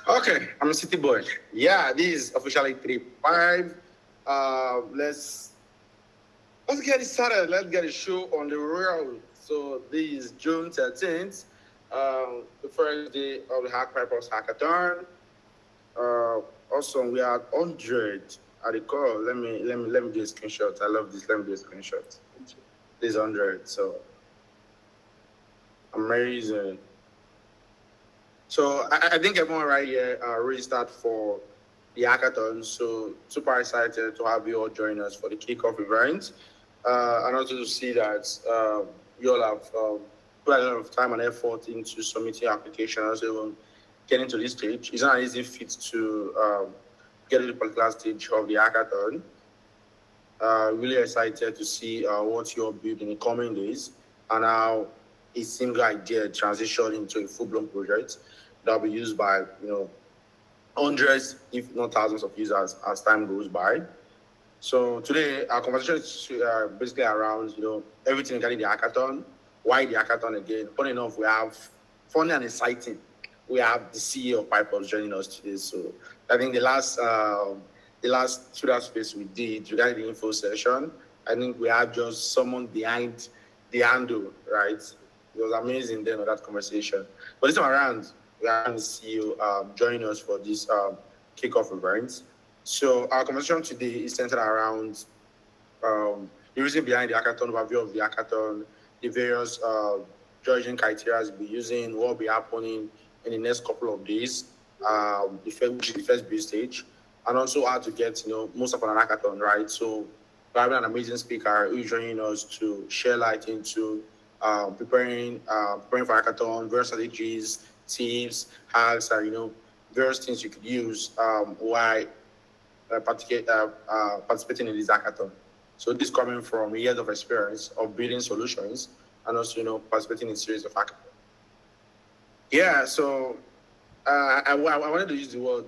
Okay, I'm a city boy. Yeah, this is officially 3-5. Let's get it started. Let's get a show on the road. So this is June 13th, the first day of the HackOps Hackathon. Also, we are at 100 at the call. Let me do a screenshot. I love this. Let me do a screenshot. This is 100. So amazing. So I think everyone right here registered for the hackathon. So super excited to have you all join us for the kickoff event, and also to see that you all have put a lot of time and effort into submitting applications, even getting to this stage. It's not an easy feat to get to the particular stage of the hackathon. Really excited to see what you'll build in the coming days and how a single idea transition into a full-blown project that will be used by hundreds, if not thousands of users as time goes by. So today our conversation is basically around everything regarding the hackathon. Why the hackathon again? Funny enough, we have funny and exciting. We have the CEO of PipeOps joining us today. So I think the last Twitter space we did regarding the info session, I think we have just someone behind the handle, right? It was amazing then on that conversation. But this time around, we are going to see you joining us for this kickoff event. So our conversation today is centered around the reason behind the hackathon, overview of the hackathon, the various judging criteria we'll be using, what will be happening in the next couple of days, which is the first build stage, and also how to get most of an hackathon, right? So we're having an amazing speaker who's joining us to share light into preparing for hackathon, various strategies, tips, hacks, and various things you could use while participating in this hackathon. So this coming from years of experience of building solutions and also participating in a series of hackathons. Yeah, so I wanted to use the word,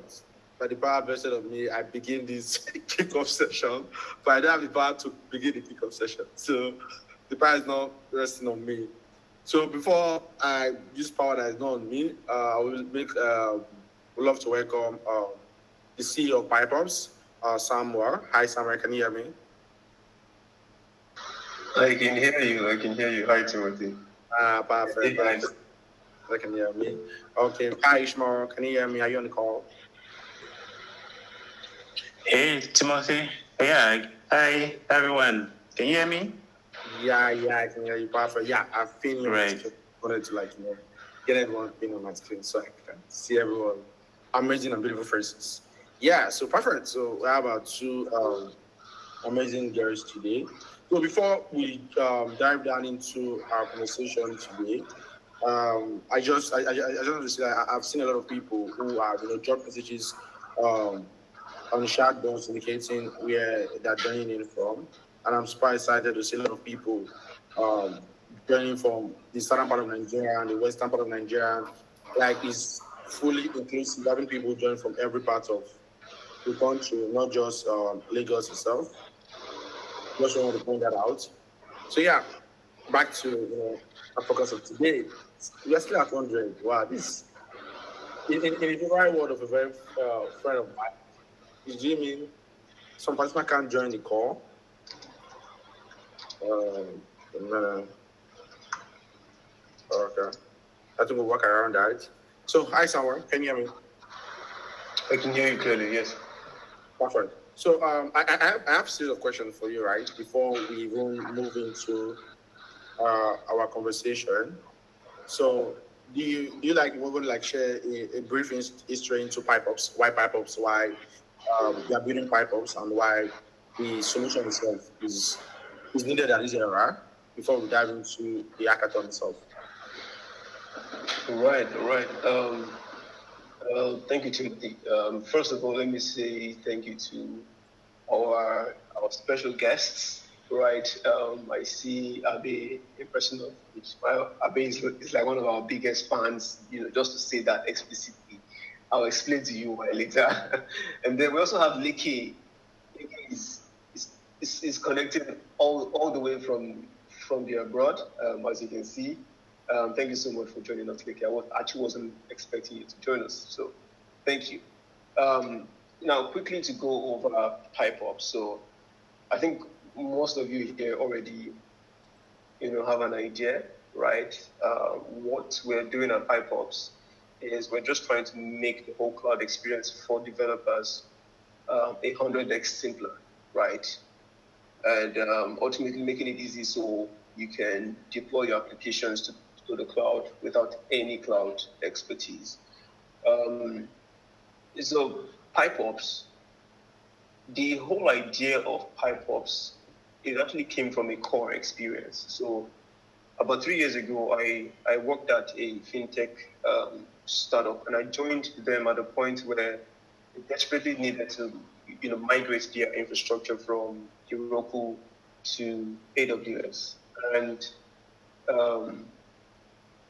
but the power vested of me, I begin this kickoff session, but I don't have the power to begin the kickoff session. So the power is not resting on me. So before I use power that is not on me, I will would love to welcome the CEO of PipeOps, Samuel. Hi, Samuel, can you hear me? I can hear you. Hi, Timothy. Perfect. I can hear me. Okay. Hi, Ishmael. Can you hear me? Are you on the call? Hey, Timothy. Yeah. Hi, everyone. Can you hear me? Yeah, I can hear you. Perfect. Yeah, I've been right. Wanted to get everyone in on my screen so I can see everyone amazing and beautiful faces. Yeah, so perfect. So we have our two amazing girls today. So before we dive down into our conversation today, I just want to say I've seen a lot of people who have dropped messages on the chat box indicating where they're joining in from, and I'm super excited to see a lot of people joining from the southern part of Nigeria and the western part of Nigeria. Like it's fully inclusive, having people join from every part of the country, not just Lagos itself. Just want to point that out. So yeah, back to our focus of today. We are still at 100. Wow, this in the right word of a very friend of mine. Is mean some participants can't join the call. Okay, I think we'll work around that. So hi, Samuel. Can you hear me? I can hear you clearly. Yes. Perfect. So I have a series of questions for you, right? Before we even move into our conversation. So do you like we're going to share a brief history into PipeOps, why we are building PipeOps, and why the solution itself is needed at this era before we dive into the hackathon itself. Right. Thank you, Timothy. First of all, let me say thank you to our special guests. Right. I see Abe, a person of Ismail. Abe is like one of our biggest fans, just to say that explicitly. I'll explain to you why later. And then we also have Leke. Leke is is connecting all the way from the abroad, as you can see. Thank you so much for joining us, Leke. Actually wasn't expecting you to join us, so thank you. Now, quickly to go over HackOps. So I think most of you here already, have an idea, right? What we're doing at HackOps is we're just trying to make the whole cloud experience for developers 100x simpler, right? And ultimately making it easy so you can deploy your applications to the cloud without any cloud expertise. So HackOps, the whole idea of HackOps, it actually came from a core experience. So about 3 years ago, I worked at a fintech startup, and I joined them at a point where they desperately needed to, migrate their infrastructure from Heroku to AWS, and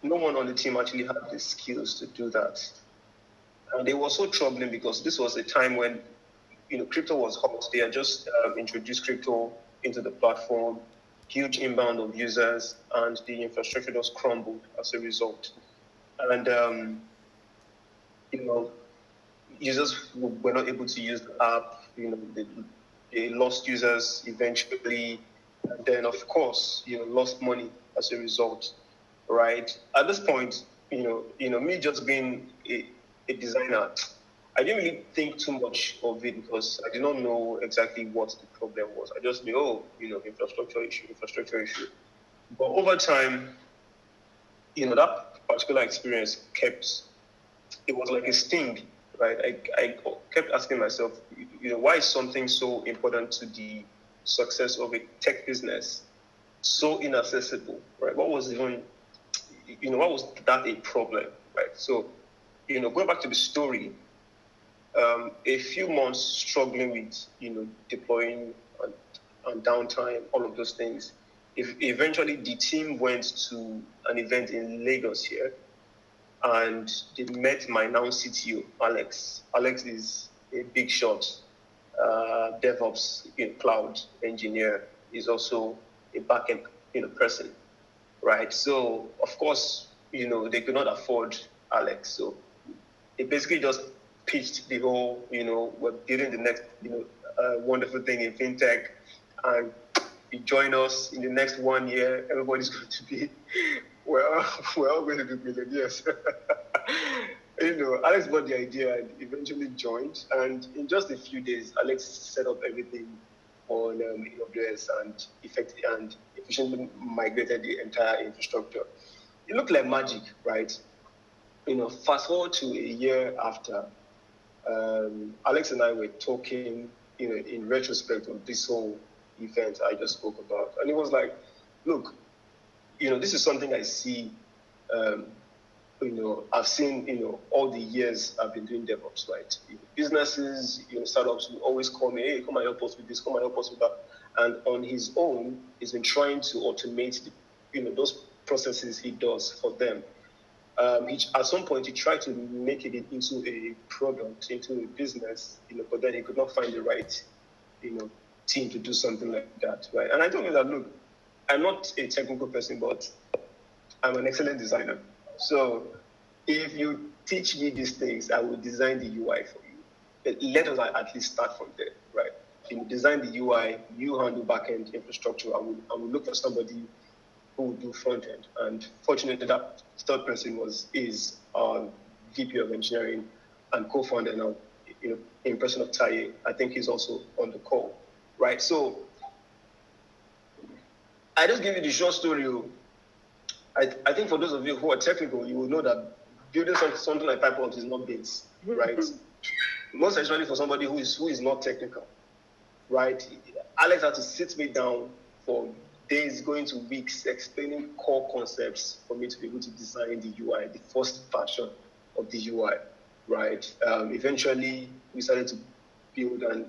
no one on the team actually had the skills to do that. And it was so troubling because this was a time when, crypto was hot. They had just introduced crypto into the platform, huge inbound of users, and the infrastructure just crumbled as a result. And, users were not able to use the app. They lost users eventually, and then of course, lost money as a result, right? At this point, me just being a designer, I didn't really think too much of it because I did not know exactly what the problem was. I just knew, infrastructure issue. But over time, that particular experience it was like a sting, right? I kept asking myself, why is something so important to the success of a tech business so inaccessible, right? What was that a problem, right? So, going back to the story, a few months struggling with, deploying and downtime, all of those things. Eventually, the team went to an event in Lagos here, and they met my now CTO, Alex. Alex is a big shot, DevOps, cloud engineer. He's also a backend, person, right? So of course, they could not afford Alex, so they basically just pitched the whole, we're building the next, wonderful thing in fintech, and you join us in the next 1 year. Everybody's going to be, we're all going to be millionaires. Alex bought the idea and eventually joined. And in just a few days, Alex set up everything on AWS and efficiently migrated the entire infrastructure. It looked like magic, right? Fast forward to a year after, Alex and I were talking, in retrospect of this whole event I just spoke about. And it was like, look, this is something I see, I've seen, all the years I've been doing DevOps, right? Businesses, startups will always call me, hey, come and help us with this, come and help us with that. And on his own, he's been trying to automate, those processes he does for them. At some point, he tried to make it into a product, into a business, but then he could not find the right, team to do something like that, right? And I told him that, look, I'm not a technical person, but I'm an excellent designer. So if you teach me these things, I will design the UI for you. But let us at least start from there, right? You design the UI, you handle backend infrastructure, and we'll look for somebody who will do front end. And fortunately, that third person is our VP of engineering and co-founder now, in person of Taye. I think he's also on the call, right? So I just give you the short story. I think for those of you who are technical, you will know that building something like HackOps is not base, right? Most especially for somebody who is not technical, right? Alex had to sit me down for days, going to weeks, explaining core concepts for me to be able to design the UI, the first version of the UI, right? Eventually, we started to build, and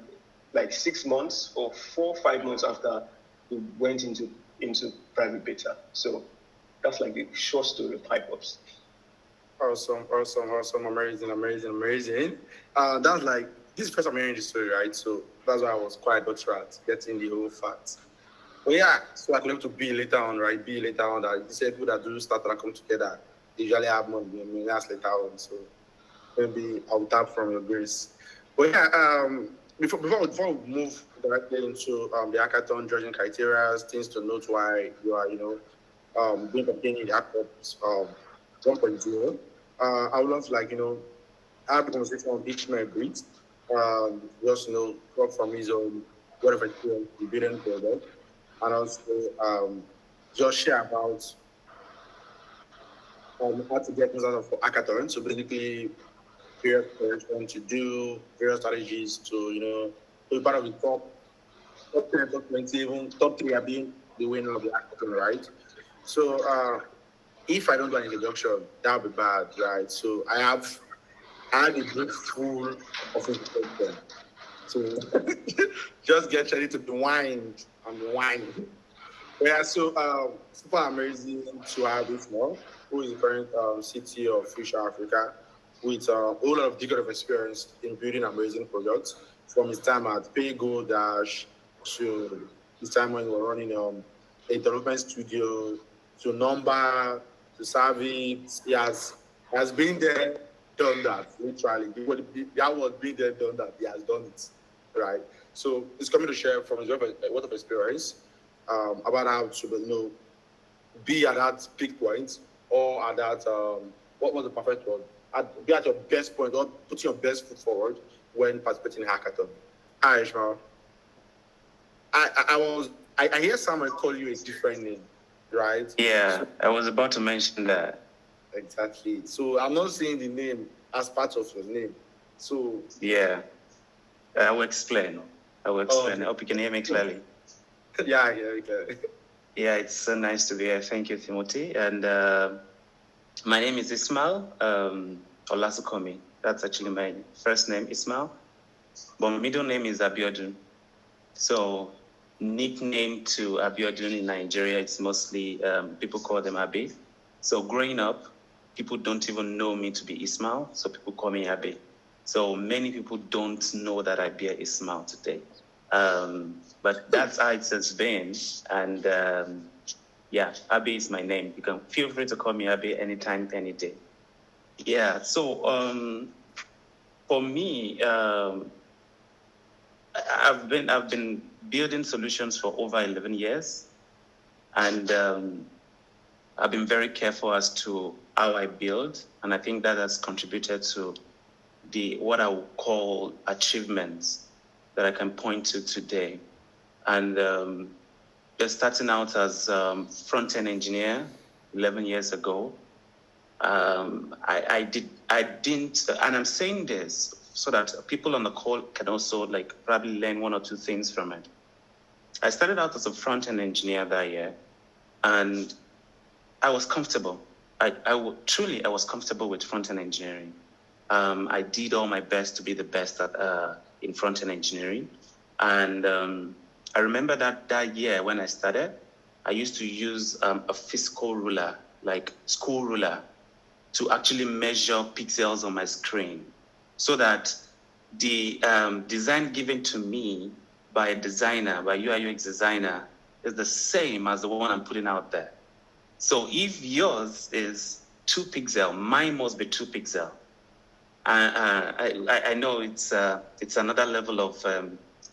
like 6 months or 4 or 5 months after, we went into private beta. So that's like the short story of HackOps. Awesome. Amazing. That's like, this is the first I'm hearing the story, right? So that's why I was quite good at getting the whole facts. But yeah, so I could able to be later on, right? Be later on that you said people that do start and come together, they usually have more millionaires later on. So maybe I'll tap from your grace. But yeah, before we move directly into the hackathon judging criteria, things to note why you are, being obtaining the HackOps 1.0. I would love to have a conversation on each my breeds. Just talk from his own whatever experience he didn't go there, and also just share about how to get things out of hackathon. So basically, various preparation to do, various strategies to be part of the top 10, top 20, even top 3 are being the winner of the hackathon, right? So if I don't do an introduction, that would be bad, right? So I had a book full of introduction. So just get ready to be whined and be whining. Yeah, so super amazing to have this now, who is the current CTO of Future Africa, with a whole lot of decade of experience in building amazing products, from his time at PayGo Dash to his time when we were running a development studio to Number to Savvy. He has been there, done that, literally. That was been there, done that. He has done it, right? So he's coming to share from his wealth of experience about how to be at that peak point or at that what was the perfect word? Be at your best point or put your best foot forward when participating in hackathon. Hi Ishmael. I hear someone call you a different name, right? Yeah, I was about to mention that. Exactly. So I'm not saying the name as part of your name. So yeah, I will explain. I hope you can hear me clearly. Yeah, okay. Yeah, it's so nice to be here. Thank you, Timothy. And my name is Ismail Olasukomi. That's actually my first name, Ismail. But my middle name is Abiodun. So nickname to Abiodun in Nigeria, it's mostly people call them Abi. So growing up, people don't even know me to be Ismail, so people call me Abi. So many people don't know that I bear Ismail today. But that's how it has been. And yeah, Abi is my name. You can feel free to call me Abi anytime, any day. Yeah, so for me, I've been building solutions for over 11 years, and I've been very careful as to how I build, and I think that has contributed to what I would call achievements that I can point to today. And just starting out as front-end engineer 11 years ago, I didn't, and I'm saying this so that people on the call can also probably learn one or two things from it. I started out as a front-end engineer that year, and I was comfortable. I was comfortable with front-end engineering. I did all my best to be the best in front-end engineering. And I remember that year when I started, I used to use a physical ruler, like school ruler, to actually measure pixels on my screen, so that the design given to me by a designer, by UI UX designer, is the same as the one I'm putting out there. So if yours is 2 pixel, mine must be 2 pixel. I know it's another level of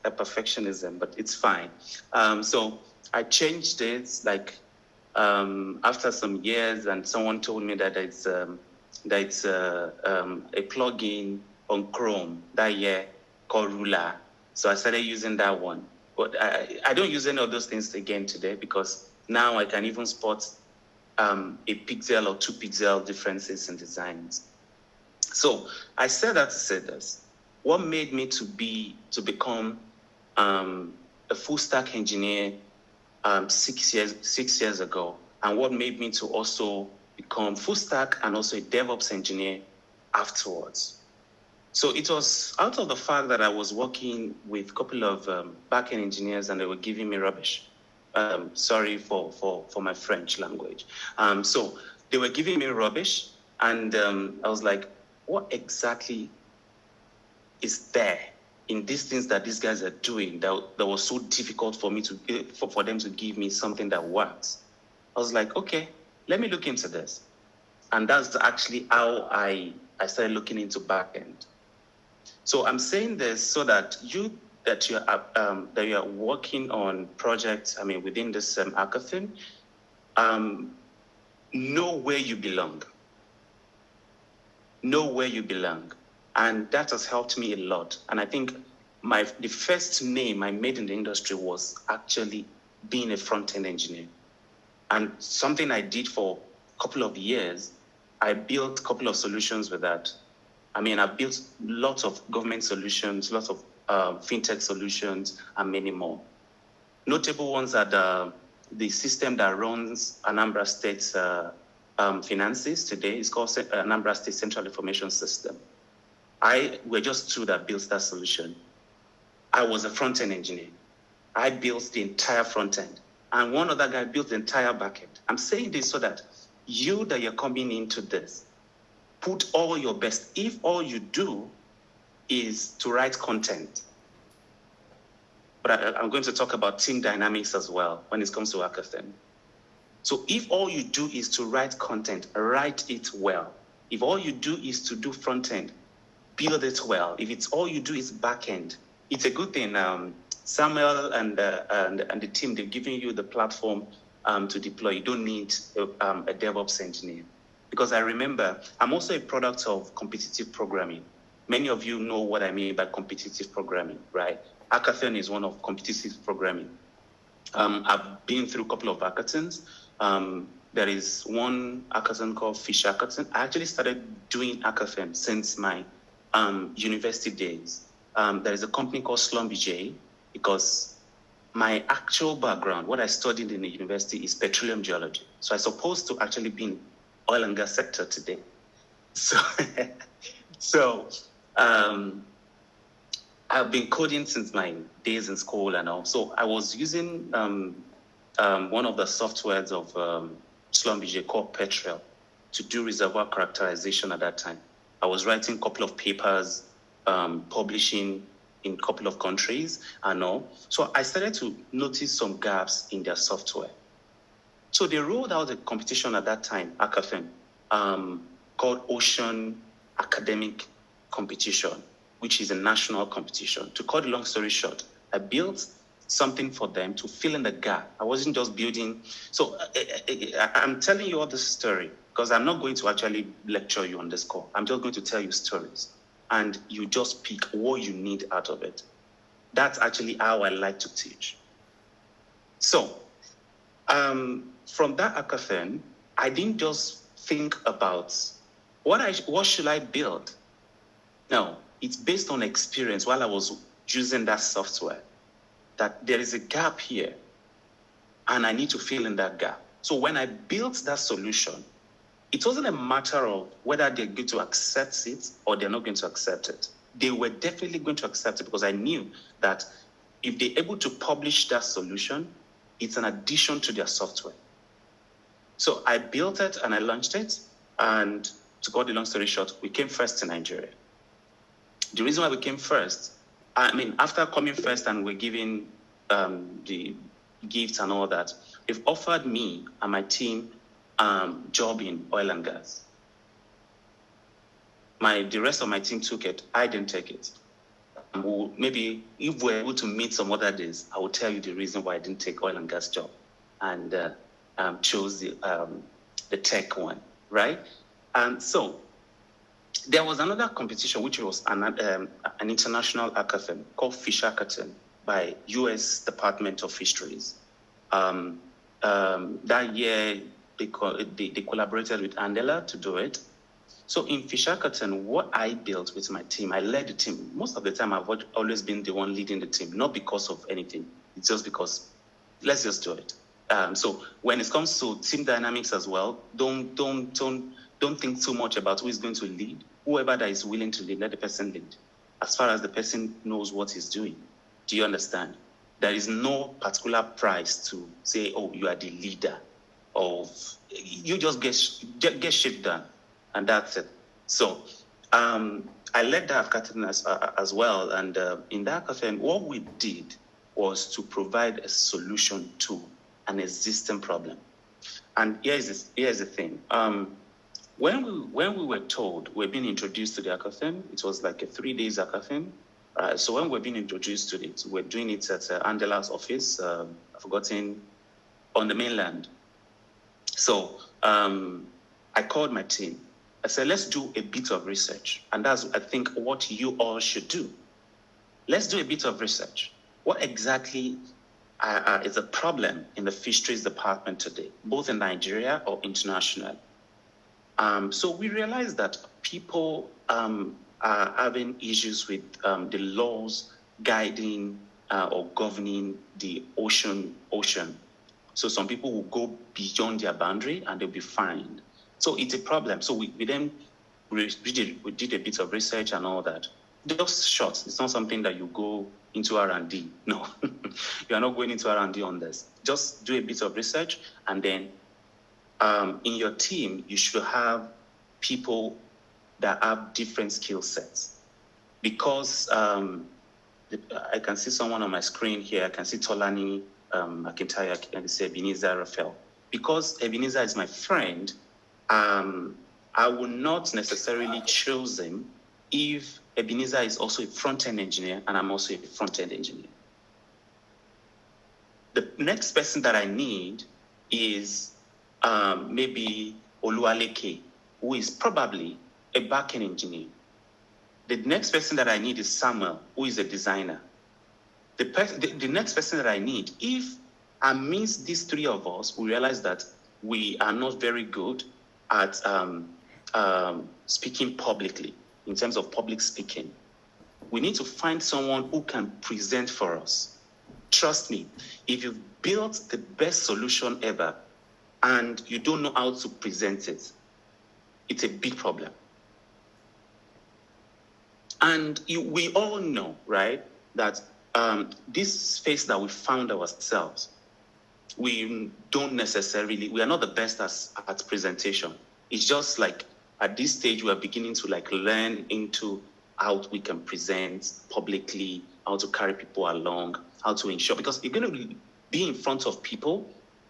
perfectionism, but it's fine. So I changed it after some years, and someone told me that it's a plugin on Chrome that year called Ruler. So I started using that one. But I don't use any of those things again today, because now I can even spot a pixel or 2 pixel differences in designs. So I said that to say this. What made me to become a full stack engineer 6 years ago, and what made me to also become full stack and also a DevOps engineer afterwards? So it was out of the fact that I was working with a couple of backend engineers, and they were giving me rubbish. Sorry for my French language. So they were giving me rubbish, and I was like, what exactly is there in these things that these guys are doing that was so difficult for me for them to give me something that works. I was like, okay, let me look into this. And that's actually how I started looking into backend. So I'm saying this so that you are working on projects, within this hackathon, know where you belong. Know where you belong. And that has helped me a lot. And I think the first name I made in the industry was actually being a front-end engineer. And something I did for a couple of years, I built a couple of solutions with that. I built lots of government solutions, lots of fintech solutions, and many more. Notable ones are the system that runs Anambra State's finances today. It's called Anambra State Central Information System. We're just two that built that solution. I was a front-end engineer. I built the entire front-end. And one other guy built the entire back-end. I'm saying this so that you're coming into this, put all your best. If all you do is to write content, but I'm going to talk about team dynamics as well when it comes to hackathon. So if all you do is to write content, write it well. If all you do is to do front end, build it well. If it's all you do is back end, it's a good thing. Samuel and the team, they've given you the platform to deploy. You don't need a DevOps engineer. Because I remember, I'm also a product of competitive programming. Many of you know what I mean by competitive programming, right? Hackathon is one of competitive programming. I've been through a couple of hackathons. There is one hackathon called Fish Hackathon. I actually started doing hackathon since my university days. There is a company called Schlumberger, because my actual background, what I studied in the university, is petroleum geology. So I'm supposed to actually be in oil and gas sector today. So I've been coding since my days in school and all. So I was using one of the softwares of Schlumberger called Petrel to do reservoir characterization at that time. I was writing a couple of papers, publishing in a couple of countries and all. So I started to notice some gaps in their software. So they rolled out a competition at that time, hackathon, called Ocean Academic Competition, which is a national competition. To cut a long story short, I built something for them to fill in the gap. I wasn't just building. So I'm telling you all this story because I'm not going to actually lecture you on this call. I'm just going to tell you stories. And you just pick what you need out of it. That's actually how I like to teach. So from that hackathon, I didn't just think about what should I build? No, it's based on experience while I was using that software, that there is a gap here and I need to fill in that gap. So when I built that solution, it wasn't a matter of whether they're going to accept it or they're not going to accept it. They were definitely going to accept it because I knew that if they're able to publish that solution, it's an addition to their software. So I built it and I launched it. And to cut the long story short, we came first in Nigeria. The reason why we came first, after coming first and we're giving the gifts and all that, they've offered me and my team job in oil and gas. The rest of my team took it. I didn't take it. Maybe if we're able to meet some other days, I will tell you the reason why I didn't take oil and gas job and chose the tech one, right? And so there was another competition, which was an international hackathon called Fish Hackathon by U.S. Department of Fisheries. That year, they collaborated with Andela to do it. So in Fish Hackathon, what I built with my team, I led the team. Most of the time, I've always been the one leading the team, not because of anything. It's just because, let's just do it. So when it comes to team dynamics as well, don't think too much about who is going to lead. Whoever that is willing to lead, let the person lead. As far as the person knows what he's doing. Do you understand? There is no particular price to say, oh, you are the leader of, you just get shit done. And that's it. So I led the hackathon as well. And in the hackathon, what we did was to provide a solution to an existing problem. And here's the thing. When we were told we're being introduced to the hackathon, it was like a 3 days hackathon. So when we're being introduced to it, we're doing it at Angela's office, I've forgotten, on the mainland. So I called my team. I said, let's do a bit of research. And that's, I think, what you all should do. Let's do a bit of research. What exactly is a problem in the fisheries department today, both in Nigeria or international? So we realized that people are having issues with the laws guiding or governing the ocean. So some people will go beyond their boundary and they'll be fined. So it's a problem. So we then we did a bit of research and all that. Just short. It's not something that you go into R&D. No, you are not going into R&D on this. Just do a bit of research, and then in your team, you should have people that have different skill sets. Because I can see someone on my screen here. I can see Tolani Akintayo, I can see Ebenezer Raphael. Because Ebenezer is my friend, I will not necessarily choose him if Ebenezer is also a front-end engineer and I'm also a front-end engineer. The next person that I need is maybe Oluwaleke, who is probably a back-end engineer. The next person that I need is Samuel, who is a designer. The next person that I need, if amidst these three of us, we realize that we are not very good at speaking publicly, in terms of public speaking, we need to find someone who can present for us. Trust me, if you've built the best solution ever and you don't know how to present it, it's a big problem. And we all know, right, that this space that we found ourselves, we are not the best at presentation. It's just like at this stage, we are beginning to learn into how we can present publicly, how to carry people along, how to ensure, because you're going to be in front of people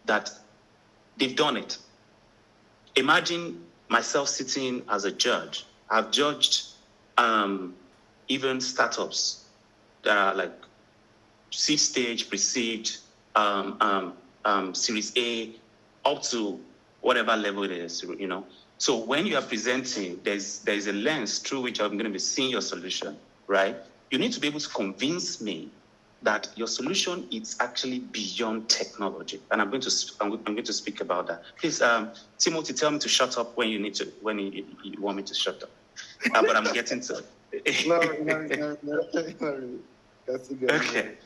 that they've done it. Imagine myself sitting as a judge. I've judged even startups that are like seed stage, pre-seed, Series A, up to whatever level it is, you know. So when you are presenting, there's a lens through which I'm going to be seeing your solution, right? You need to be able to convince me that your solution is actually beyond technology, and I'm going to speak about that. Please, Timothy, tell me to shut up when you want me to shut up. But I'm getting to it. No. That's good.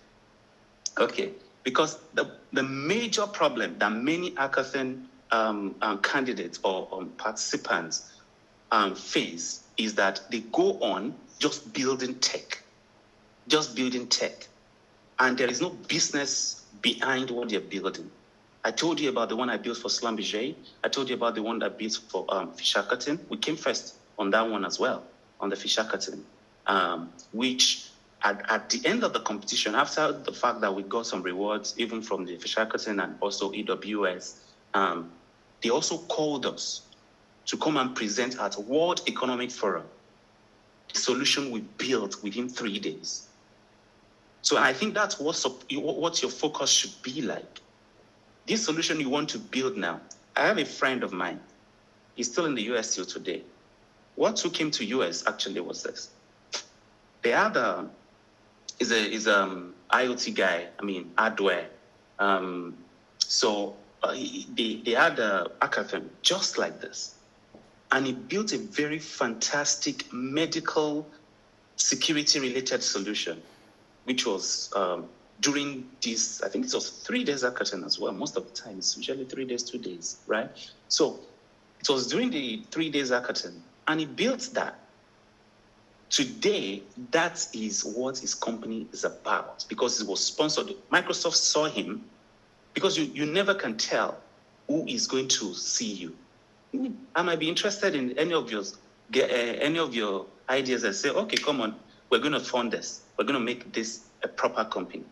Okay. Because the major problem that many hackathon candidates or participants face is that they go on just building tech, and there is no business behind what they're building. I told you about the one I built for Schlumberger. I told you about the one that I built for Fish Hackathon. We came first on that one as well, on the Fish Hackathon, which at the end of the competition, after the fact that we got some rewards, even from the Fish Hackathon and also EWS, they also called us to come and present at World Economic Forum, the solution we built within 3 days. So I think that's what your focus should be like. This solution you want to build now. I have a friend of mine. He's still in the US till today. What took him to US actually was this. They had is IoT guy, hardware. So they had a hackathon just like this. And he built a very fantastic medical security related solution, which was during this, I think it was 3 days hackathon as well. Most of the time, it's usually 3 days, 2 days, right? So it was during the 3 days hackathon, and he built that. Today, that is what his company is about, because it was sponsored. Microsoft saw him, because you never can tell who is going to see you. I might be interested in any of your ideas and say, okay, come on, we're going to fund this. We're going to make this a proper company.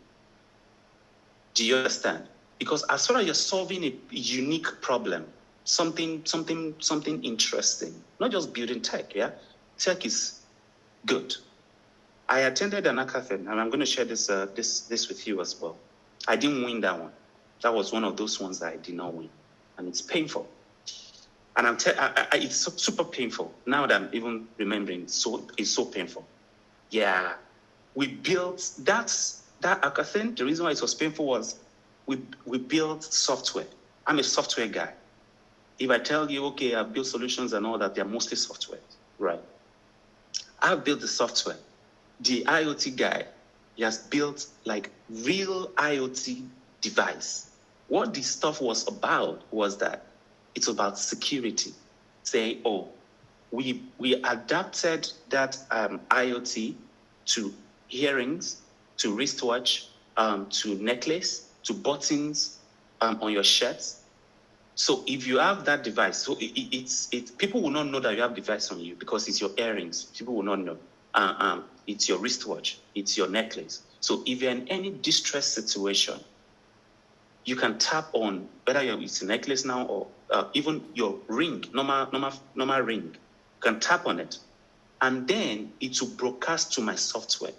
Do you understand? Because as far as you're solving a unique problem, something interesting, not just building tech, yeah? Tech is good. I attended an hackathon, and I'm going to share this with you as well. I didn't win that one. That was one of those ones that I did not win, and it's painful. And it's super painful now that I'm even remembering. So it's so painful. Yeah, we built that hackathon. The reason why it was painful was we built software. I'm a software guy. If I tell you, okay, I've built solutions and all that, they're mostly software, right? I've built the software. The IoT guy, he has built like real IoT device. What this stuff was about was that it's about security. Say, oh, we adapted that IoT to earrings, to wristwatch, to necklace, to buttons on your shirts. So if you have that device, so it's people will not know that you have device on you because it's your earrings. People will not know. It's your wristwatch. It's your necklace. So if you're in any distress situation, you can tap on whether it's a necklace now or even your ring, normal ring. You can tap on it, and then it will broadcast to my software.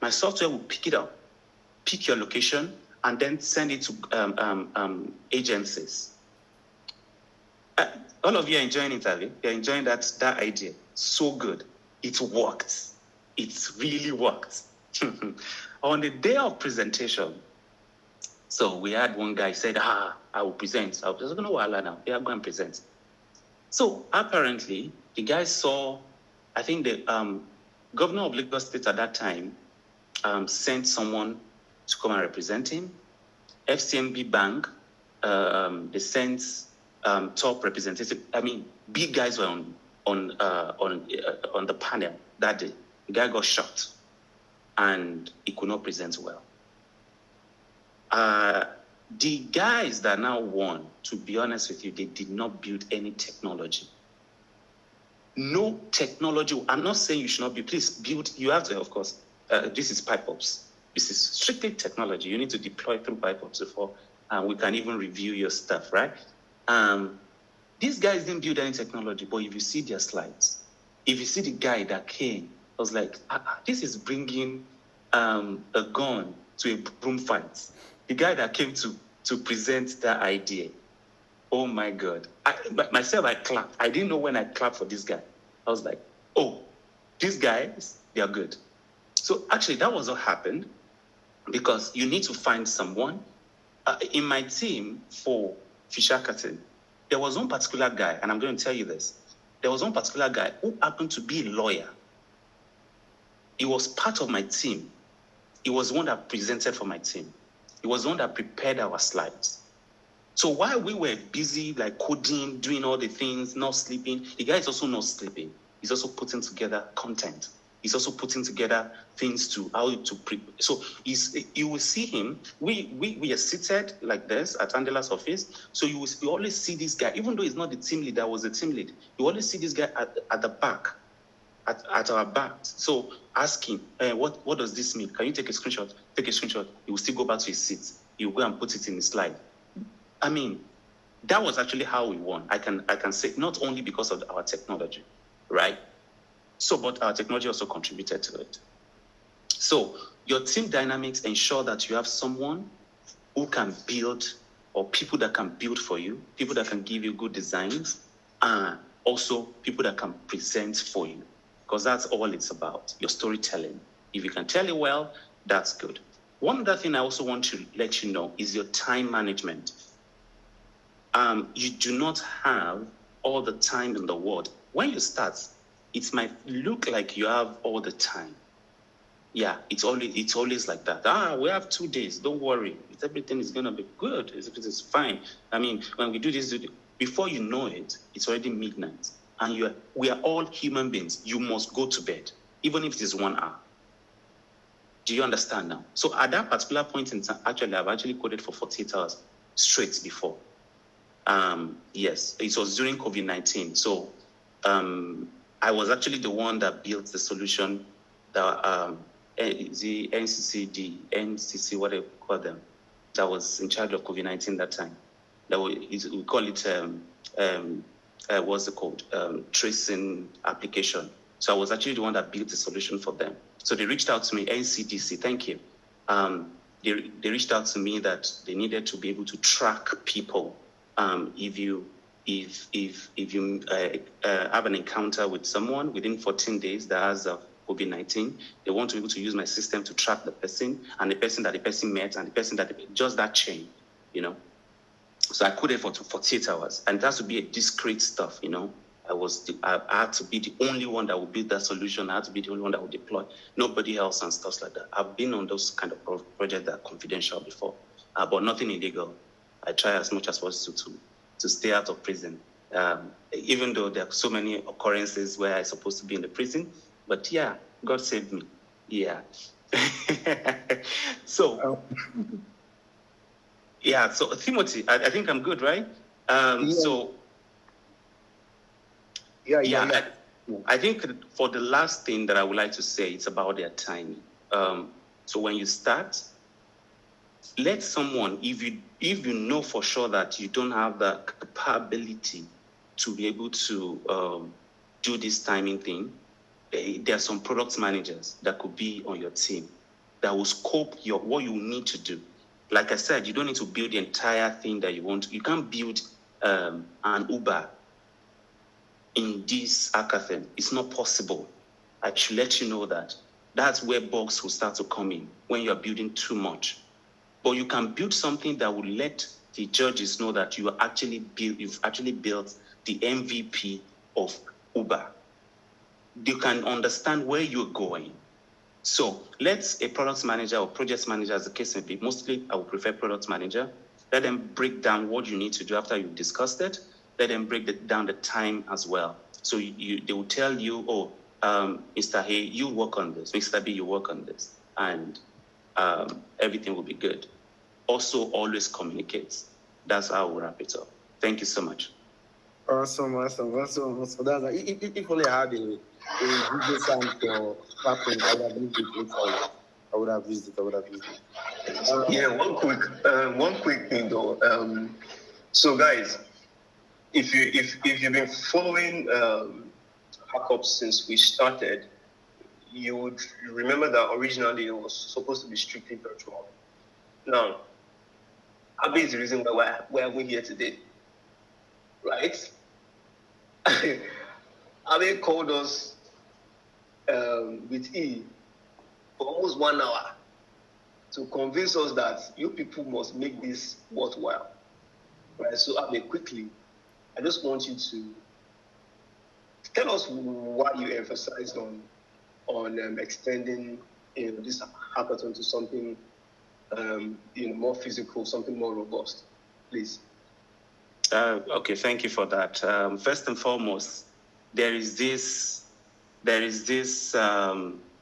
My software will pick it up, pick your location, and then send it to agencies. All of you are enjoying it, Ali. You're enjoying that idea. So good. It worked. It really worked. On the day of presentation, so we had one guy said, I will present. I was going to wala now. Yeah, go and present. So apparently, the guy saw, I think the governor of Lagos State at that time sent someone to come and represent him. FCMB Bank, they sent top representative. I mean, big guys were on the panel that day. The guy got shot, and he could not present well. The guys that now won, to be honest with you, they did not build any technology. No technology. I'm not saying you should not please build. You have to, of course. This is HackOps. This is strictly technology. You need to deploy through HackOps before we can even review your stuff, right? These guys didn't build any technology, but if you see their slides, if you see the guy that came, I was like, this is bringing a gun to a broom fight. The guy that came to present that idea, oh my God. I clapped. I didn't know when I clapped for this guy. I was like, oh, these guys, they are good. So actually, that was what happened because you need to find someone. In my team for Fisher Cutting, there was one particular guy, and I'm going to tell you this. There was one particular guy who happened to be a lawyer. He was part of my team. He was the one that presented for my team. He was the one that prepared our slides. So while we were busy like coding, doing all the things, not sleeping, the guy is also not sleeping. He's also putting together content. He's also putting together things to how to prepare. So you will see him. We are seated like this at Angela's office. So you always see this guy, even though he's not the team lead, that was the team lead. You always see this guy at the back, at our back. So ask him, what does this mean? Can you take a screenshot? Take a screenshot. He will still go back to his seat. He will go and put it in his slide. I mean, that was actually how we won. I can say not only because of our technology, right? So, but our technology also contributed to it. So your team dynamics ensure that you have someone who can build, or people that can build for you, people that can give you good designs, and also people that can present for you, because that's all it's about, your storytelling. If you can tell it well, that's good. One other thing I also want to let you know is your time management. You do not have all the time in the world. When you start, it might look like you have all the time. Yeah, it's always like that. We have 2 days. Don't worry. Everything is going to be good. It's fine. I mean, when we do this, before you know it, it's already midnight. And we are all human beings. You must go to bed, even if it is 1 hour. Do you understand now? So at that particular point in time, I've actually coded for 48 hours straight before. Yes, it was during COVID-19. So I was actually the one that built the solution that the NCC, what they call them, that was in charge of COVID-19 that time. We call it, what's it called? Tracing application. So I was actually the one that built the solution for them. So they reached out to me, NCDC, thank you. They reached out to me that they needed to be able to track people. If you have an encounter with someone within 14 days that has COVID-19, they want to be able to use my system to track the person and the person that the person met and the person that just that chain, you know. So I coded for 48 hours, and it has to be a discrete stuff, you know. I had to be the only one that would build that solution. I had to be the only one that would deploy. Nobody else and stuff like that. I've been on those kind of projects that are confidential before, but nothing illegal. I try as much as possible to stay out of prison, even though there are so many occurrences where I'm supposed to be in the prison. But yeah, God saved me. Yeah. So, yeah. So Timothy, I think I'm good, right? So. Yeah. I think for the last thing that I would like to say, it's about their timing. So when you start, let someone, if you know for sure that you don't have the capability to be able to do this timing thing, there are some product managers that could be on your team that will scope what you need to do. Like I said, you don't need to build the entire thing that you want. You can't build an Uber in this hackathon. It's not possible. I should let you know that. That's where bugs will start to come in when you're building too much. But you can build something that will let the judges know that you've actually built the MVP of Uber. You can understand where you're going. So let a product manager or project manager, as the case may be, mostly I would prefer product manager, let them break down what you need to do after you've discussed it. Let them break down the time as well. So they will tell you, Mr. A, you work on this. Mr. B, you work on this. And everything will be good. Also, always communicate. That's how we'll wrap it up. Thank you so much. Awesome. That's if only I had a Google sound for clapping, I would have used it. Yeah, one quick thing though. So guys, if you've been following HackOps since we started, you would remember that originally it was supposed to be strictly virtual. Now, Abby is the reason why we're here today, right? Abby called us with E for almost 1 hour to convince us that you people must make this worthwhile, right? So Abby, quickly, I just want you to tell us why you emphasized on extending this hackathon to something more physical, something more robust, please. Okay, thank you for that. First and foremost, there is this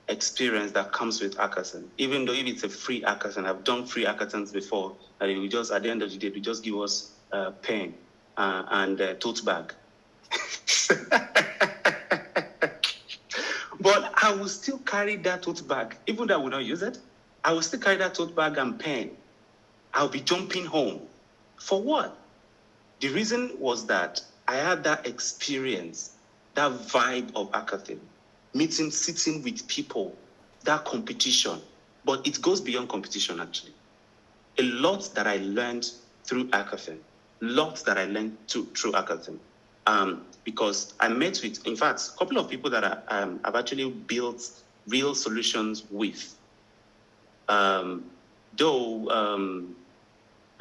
experience that comes with hackathon. Even though if it's a free hackathon, I've done free hackathons before, and we just at the end of the day, we just give us a pen and a tote bag. But I will still carry that tote bag, even though I will not use it. I will still carry that tote bag and pen. I'll be jumping home. For what? The reason was that I had that experience, that vibe of hackathon, sitting with people, that competition. But it goes beyond competition, actually. A lot that I learned through hackathon, through hackathon. Because I met with, in fact, a couple of people that I've actually built real solutions with. I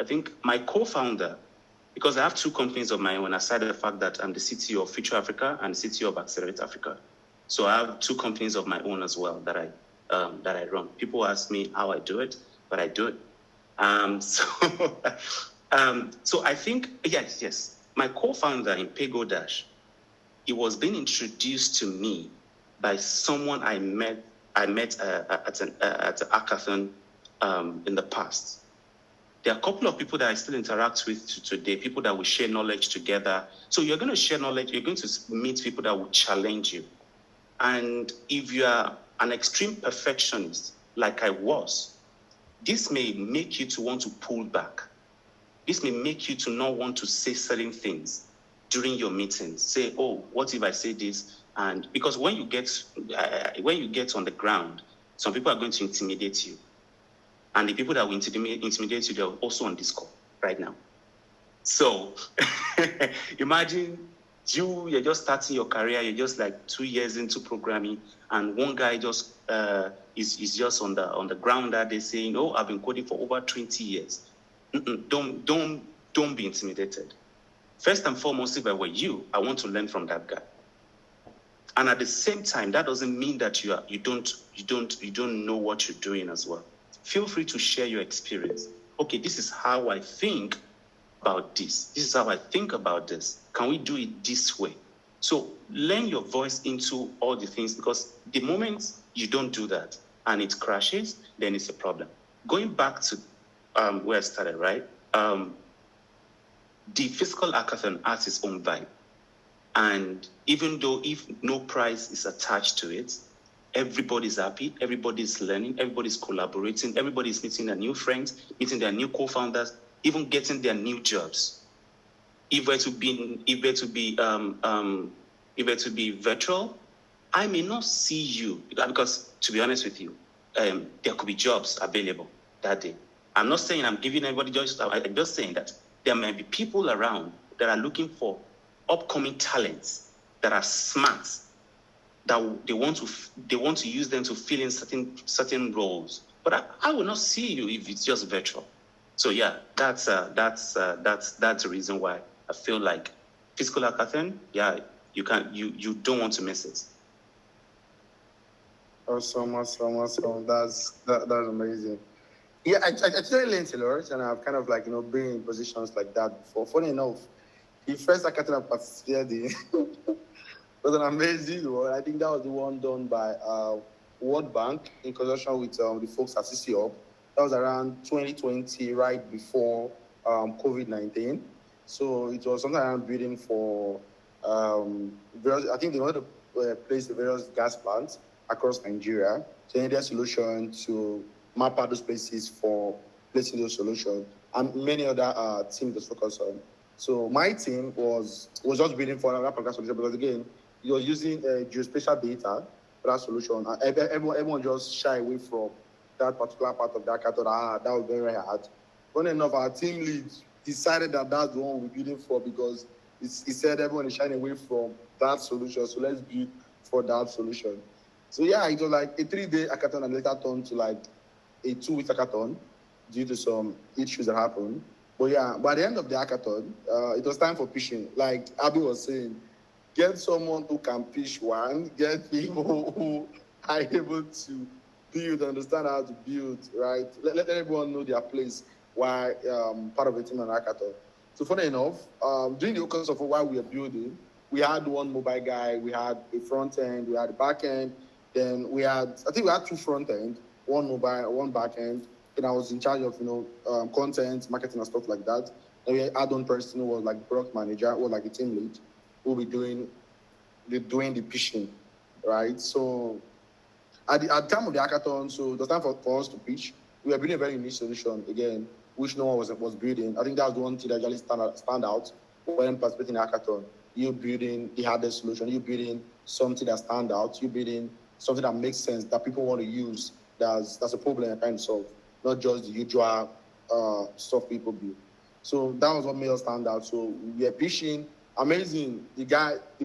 think my co-founder, because I have two companies of my own, aside the fact that I'm the CTO of Future Africa and CTO of Accelerate Africa. So I have two companies of my own as well that I run. People ask me how I do it, but I do it. So I think, yes. My co-founder in PagoDash, he was being introduced to me by someone I met at a hackathon in the past. There are a couple of people that I still interact with today, people that will share knowledge together. So you're going to share knowledge, you're going to meet people that will challenge you. And if you are an extreme perfectionist, like I was, this may make you to want to pull back. This may make you to not want to say certain things during your meetings. Say, oh, what if I say this? And because when you get on the ground, some people are going to intimidate you. And the people that will intimidate you, they're also on this call right now. So imagine you're just starting your career, you're just like 2 years into programming, and one guy just is just on the ground that they're saying, oh, I've been coding for over 20 years. Don't be intimidated. First and foremost, if I were you, I want to learn from that guy. And at the same time, that doesn't mean that you don't know what you're doing as well. Feel free to share your experience. Okay, this is how I think about this. This is how I think about this. Can we do it this way? So lend your voice into all the things, because the moment you don't do that and it crashes, then it's a problem. Going back to where I started, right? The physical hackathon has its own vibe. And even though if no prize is attached to it, everybody's happy, everybody's learning, everybody's collaborating, everybody's meeting their new friends, meeting their new co-founders, even getting their new jobs. If we're to be virtual, I may not see you because, to be honest with you, there could be jobs available that day. I'm not saying I'm giving everybody jobs. I'm just saying that there may be people around that are looking for upcoming talents that are smart, that they want to use them to fill in certain roles. But I will not see you if it's just virtual. So yeah, that's the reason why I feel like physical hackathon. Yeah, you don't want to miss it. Awesome. That's amazing. Yeah, I actually learned a lot, and I've kind of been in positions like that before. Funny enough, the first hackathon I participated in was an amazing one. I think that was the one done by World Bank in conjunction with the folks at CCOP. That was around 2020, right before COVID-19. So it was something I'm building for various, I think they wanted to place the various gas plants across Nigeria. So they needed a solution to map out those places for placing those solutions. And many other teams to focus on. So my team was just building for that particular solution because, again, it was using geospatial data for that solution. Everyone just shy away from that particular part of that hackathon. That was very, very hard. Funny enough, our team lead decided that that's the one we're building for because he said everyone is shying away from that solution, so let's build for that solution. So yeah, it was like a 3-day hackathon and later turned to like a 2-week hackathon due to some issues that happened. But yeah, by the end of the hackathon, it was time for pitching. Like Abby was saying, get someone who can pitch one, get people who are able to build, understand how to build, right? Let everyone know their place while part of a team on hackathon. So funny enough, during the course of while we were building, we had one mobile guy, we had a front end, we had a back end, then I think we had 2 front end, one mobile, one back end. And I was in charge of, content, marketing and stuff like that. And we had one person who was like product manager or like a team lead who will be doing the pitching, right? So at the time of the hackathon, so it was time for us to pitch. We were building a very unique solution, again, which no one was building. I think that was the one thing that really stand out when participating in the hackathon. You building the hardest solution, you building something that stands out, you building something that makes sense, that people want to use, that's a problem and trying to solve, not just the usual stuff people build. So that was what made us stand out. So we were pitching, amazing. The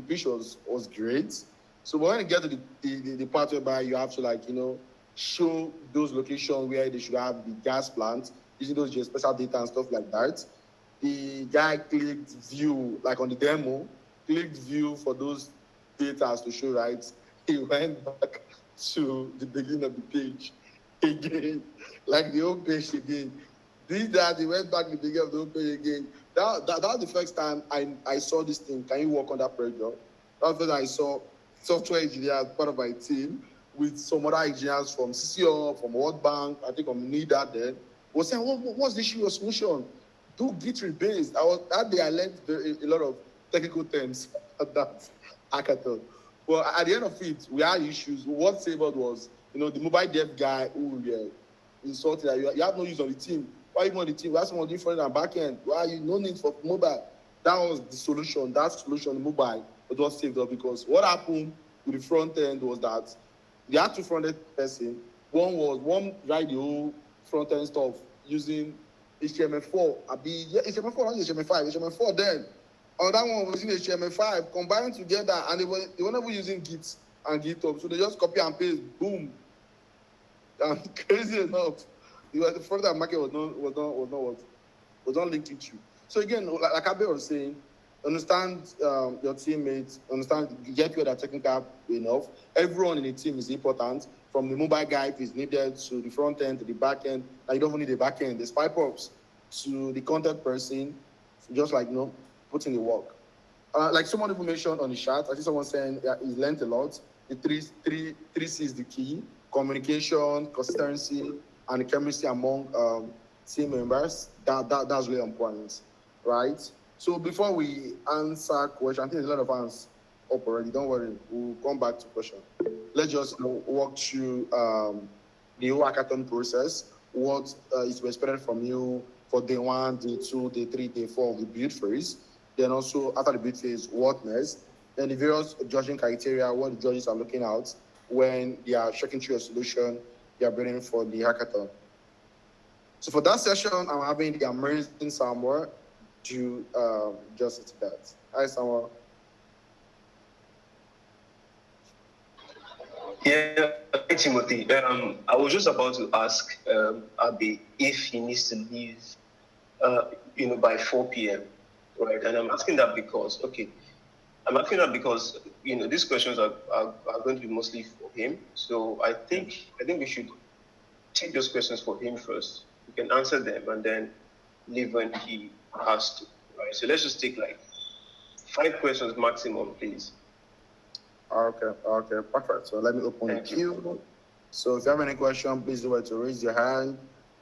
pitch was great. So when you get to the part whereby you have to show those locations where they should have the gas plants, using those geospatial data and stuff like that, the guy clicked view, like on the demo, clicked view for those data to show, right? He went back to the beginning of the page again, like the home page again. He went back to the beginning of the home page again. That was the first time I saw this thing. Can you work on that project? That was the first time I saw software engineers part of my team with some other engineers from CCO, from World Bank, I think from NIDA then. was saying, what's the issue, your solution? Do Git rebase. That day I learned a lot of technical terms at that hackathon. Well, at the end of it, we had issues. What savored was, the mobile dev guy who insulted that you have no use on the team. Why you on the team? Why someone different than back end? Why you no need for mobile? That was the solution. That solution, mobile, was what saved up, because what happened with the front end was that they had two front end person. One write the whole front end stuff using HTML4. HTML4, not HTML5, HTML4 then. Another one was using HTML5 combined together, and they were never using Git and GitHub. So they just copy and paste, boom. And crazy enough, the front end market was not linking to. So again, like Abe was saying, understand your teammates, get where they're technical enough. Everyone in the team is important, from the mobile guy if it's needed, to the front end, to the back end. Now you don't even need the back end. There's pipe-ups to the content person, just like, put in the work. Like someone even mentioned on the chat, I see someone saying he learned a lot. The three C's is the key: communication, consistency, and the chemistry among team members. That's really important, right? So before we answer question, I think there's a lot of hands up already. Don't worry, we'll come back to question. Let's just walk through the whole hackathon process. What is expected from you for day 1, day 2, day 3, day 4 of the build phase. Then also after the build phase, what next? Then the various judging criteria, what the judges are looking at when they are checking through your solution they are building for the hackathon. So for that session, I'm having the amazing Samuel do justice to that. Hi, Samuel. Yeah, hi, Timothy. I was just about to ask Abi if he needs to leave, by 4 p.m. Right? And I'm asking that because, these questions are going to be mostly for him. So I think we should take those questions for him first. We can answer them and then leave when he has to. Right? So let's just take like 5 questions maximum, please. Okay, perfect. So let me open the queue. So if you have any question, please do it to raise your hand.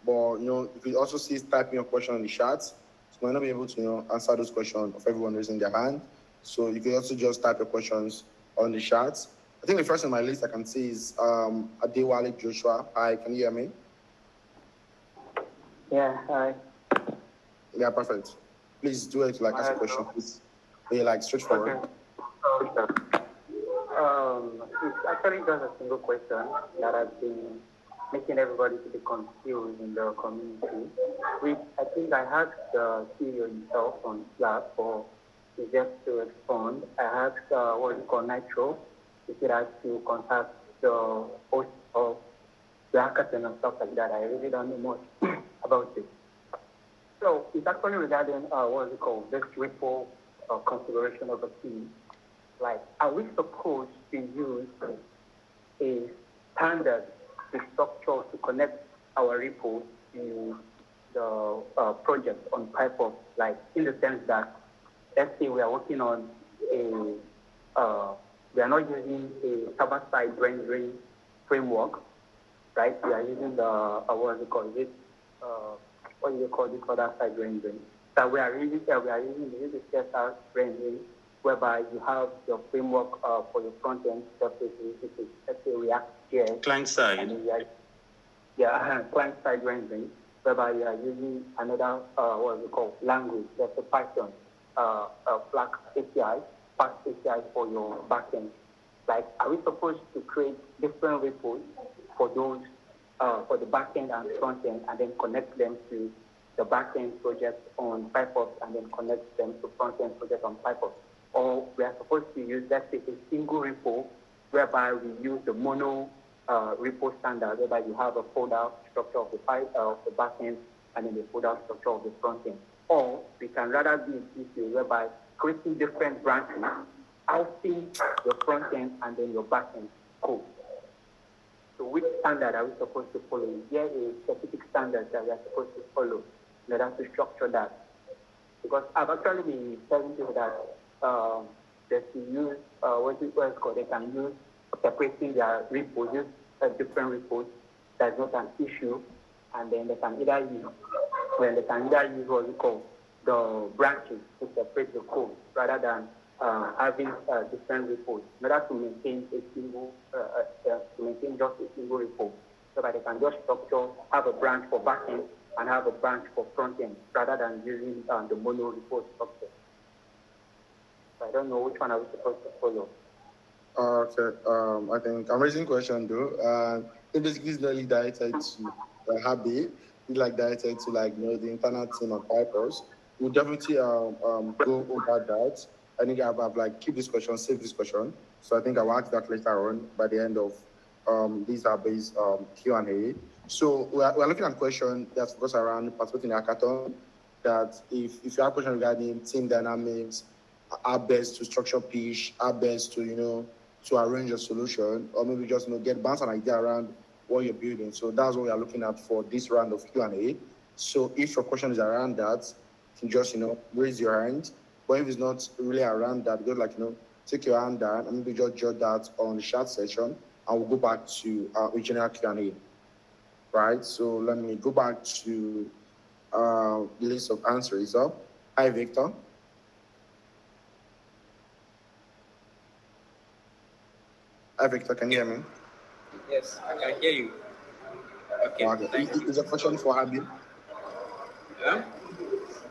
But you can also see typing your question in the chat. So we might not be able to answer those questions of everyone raising their hand. So you can also just type your questions on the chat. I think the first on my list I can see is Adewale Joshua. Hi, can you hear me? Yeah, hi. Yeah, perfect. Please do it ask a question, please. Be straightforward. Okay. It's actually just a single question that has been making everybody to be confused in the community. Which I think I asked the CEO himself on Slack for just to respond. I asked what we call Nitro, if it has to contact the host of the hackathon and stuff like that. I really don't know much about it. So it's actually regarding this repo configuration of a team. Like, are we supposed to use a standard structure to connect our repo to the project on PyPop? Like, in the sense that, let's say we are working on we are not using a server-side rendering framework, right? We are using the, what do you call this other side rendering? So we are using the CSR rendering, whereby you have your framework for your front end surface, let's say React.js. Client side. Client side rendering, whereby you are using another language, that's a Python, Flask API, Fast API for your backend. Like, are we supposed to create different repos for those for the backend and front end, and then connect them to the backend project on PyPop, and then connect them to front end project on PyPop? Or we are supposed to use, let's say, a single repo, whereby we use the mono repo standard, whereby you have a folder structure of the backend and then the folder structure of the front end. Or we can rather be in issue whereby creating different branches, housing your front end and then your backend code. So which standard are we supposed to follow? Is there a specific standard that we are supposed to follow in order to structure that? Because I've actually been telling people that they can use they can use separating their repos, use different repos. That's not an issue. and then they can either use what we call the branches to separate the code rather than having different repos in order to maintain just a single repo, so that they can just structure, have a branch for backend and have a branch for front end rather than using the mono repo structure. So I don't know which one are we supposed to follow. Okay. I think I'm raising question though. It basically is not really directed to Habi. It's like directed to the internal team of Pipers. We'll definitely go over that. I think I've keep this question, save this question. So I think I'll ask that later on by the end of these are based Q&A. So we're looking at a question that's focused around participating in hackathon. That if you have a question regarding team dynamics, our best to structure pitch, our best to to arrange a solution, or maybe just get bounce an idea around what you're building. So that's what we are looking at for this round of Q&A. So if your question is around that, you can just raise your hand. But if it's not really around that, just take your hand down and maybe just jot that on the chat session, and we'll go back to our original Q&A. Right. So let me go back to the list of answers up. Hi, Victor. Hi, Victor, can you hear me? Yes, I can hear you. Okay, thank you. Is a question for Habib? Huh?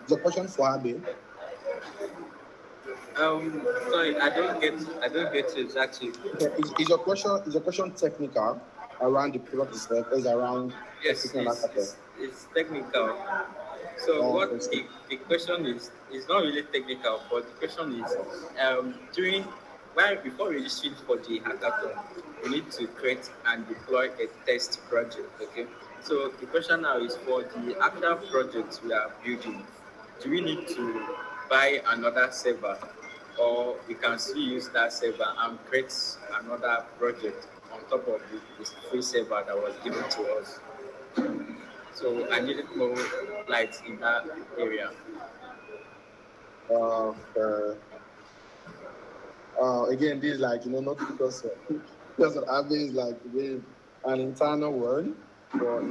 Is a question for Habib? Sorry, I don't get you exactly. Is your question technical around the product itself, or is around Yes, it's technical. So what the question is not really technical, but the question is before registering for the hackathon, we need to create and deploy a test project. Okay. So the question now is, for the actual projects we are building, do we need to buy another server, or we can still use that server and create another project on top of the free server that was given to us? So I needed more light in that area. Again, this is not because because Abbey is an internal word for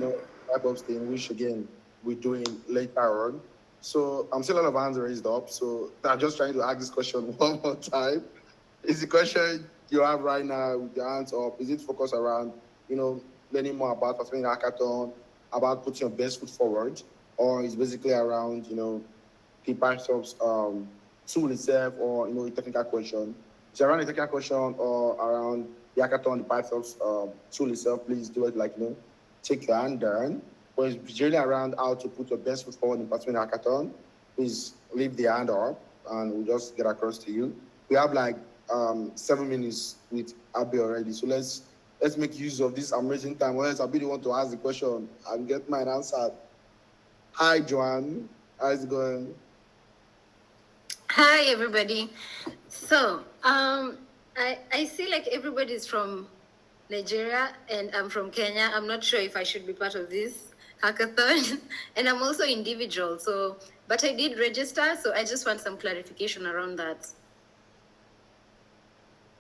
type of thing, which again we're doing later on. So I'm still a lot of hands raised up. So I'm just trying to ask this question one more time. Is the question you have right now with your hands up, is it focused around, learning more about participating in hackathon, about putting your best foot forward, or is basically around, the Python's tool itself, or, a technical question? Is it around a technical question or around the hackathon, the Python's tool itself? Please do it take your hand down. Or it's generally around how to put your best foot forward in participating in hackathon. Please leave the hand up and we'll just get across to you. We have 7 minutes with Abby already. So let's make use of this amazing time. Unless Abby want to ask the question and get mine answered. Hi, Joanne. How's it going? Hi, everybody. So I see everybody's from Nigeria and I'm from Kenya. I'm not sure if I should be part of this hackathon. And I'm also individual. But I did register, so I just want some clarification around that.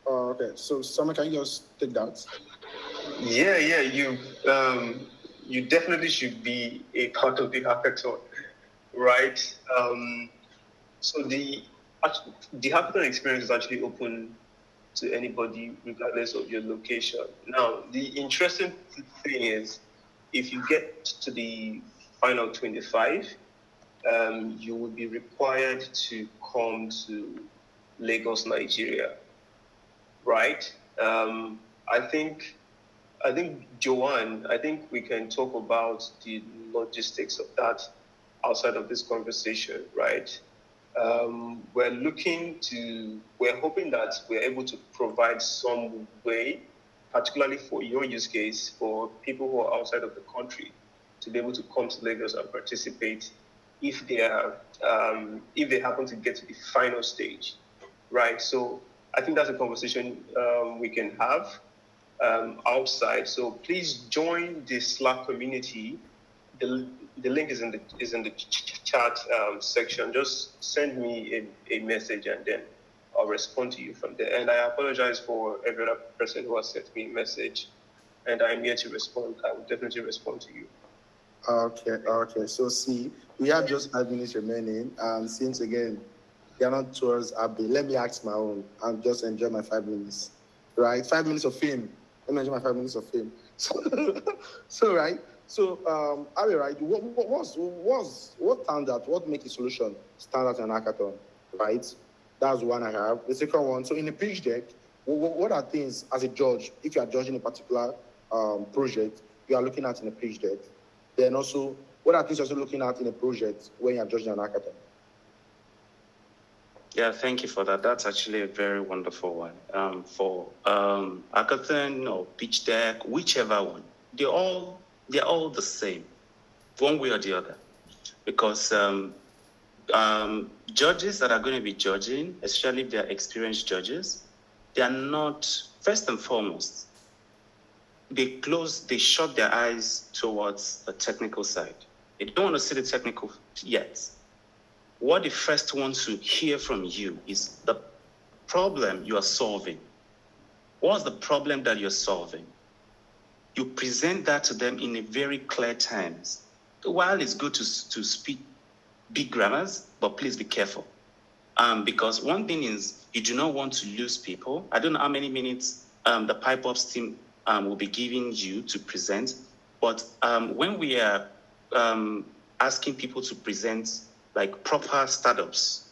Okay, so Summer, can you just take that? Yeah, you definitely should be a part of the hackathon, right? So the hackathon experience is actually open to anybody, regardless of your location. Now, the interesting thing is, if you get to the final 25, you will be required to come to Lagos, Nigeria. Right. I think Joanne, I think we can talk about the logistics of that outside of this conversation, right? We're hoping that we're able to provide some way, particularly for your use case, for people who are outside of the country, to be able to come to Lagos and participate if they happen to get to the final stage, right? So I think that's a conversation we can have outside. So please join the Slack community. The link is in the chat section. Just send me a message and then I'll respond to you from there. And I apologize for every other person who has sent me a message. And I'm here to respond. I will definitely respond to you. Okay. So see, we have just 5 minutes remaining, and since again, they are not towards Abby, let me ask my own and just enjoy my 5 minutes. Right? 5 minutes of fame. Let me enjoy my 5 minutes of fame. So right. So Abby, right? What standard? What makes a solution standard in an hackathon? Right? That's one I have. The second one. So in a pitch deck, what are things as a judge? If you are judging a particular project, you are looking at in a pitch deck. Then also, what are things you're also looking at in a project when you're judging an hackathon? Yeah, thank you for that. That's actually a very wonderful one. For hackathon or pitch deck, whichever one, they're all the same, one way or the other, because judges that are going to be judging, especially if they're experienced judges, they are not, first and foremost, they shut their eyes towards the technical side. They don't want to see the technical yet. What they first want to hear from you is the problem you are solving. What's the problem that you're solving? You present that to them in a very clear terms. While it's good to speak big grammars, but please be careful. Because one thing is, you do not want to lose people. I don't know how many minutes the HackOps team will be giving you to present, but when we are asking people to present like proper startups,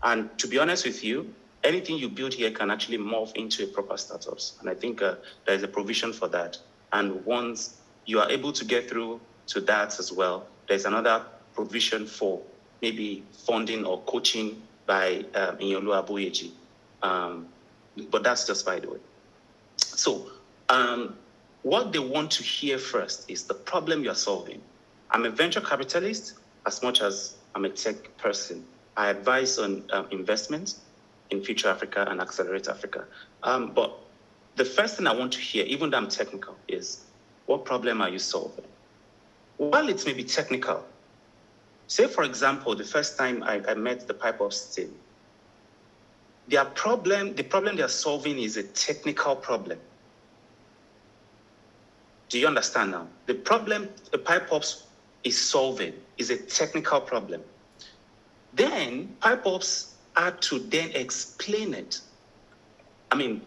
and to be honest with you, anything you build here can actually morph into a proper startups, and I think there is a provision for that. And once you are able to get through to that as well, there's another provision for maybe funding or coaching by Inyolu Aboyeji. But that's just by the way. So what they want to hear first is the problem you're solving. I'm a venture capitalist as much as I'm a tech person. I advise on investments in Future Africa and Accelerate Africa. But the first thing I want to hear, even though I'm technical, is what problem are you solving? While it may be technical, say, for example, the first time I met the HackOps team, the problem they're solving is a technical problem. Do you understand now? The problem the HackOps is solving is a technical problem. Then HackOps had to then explain it. I mean,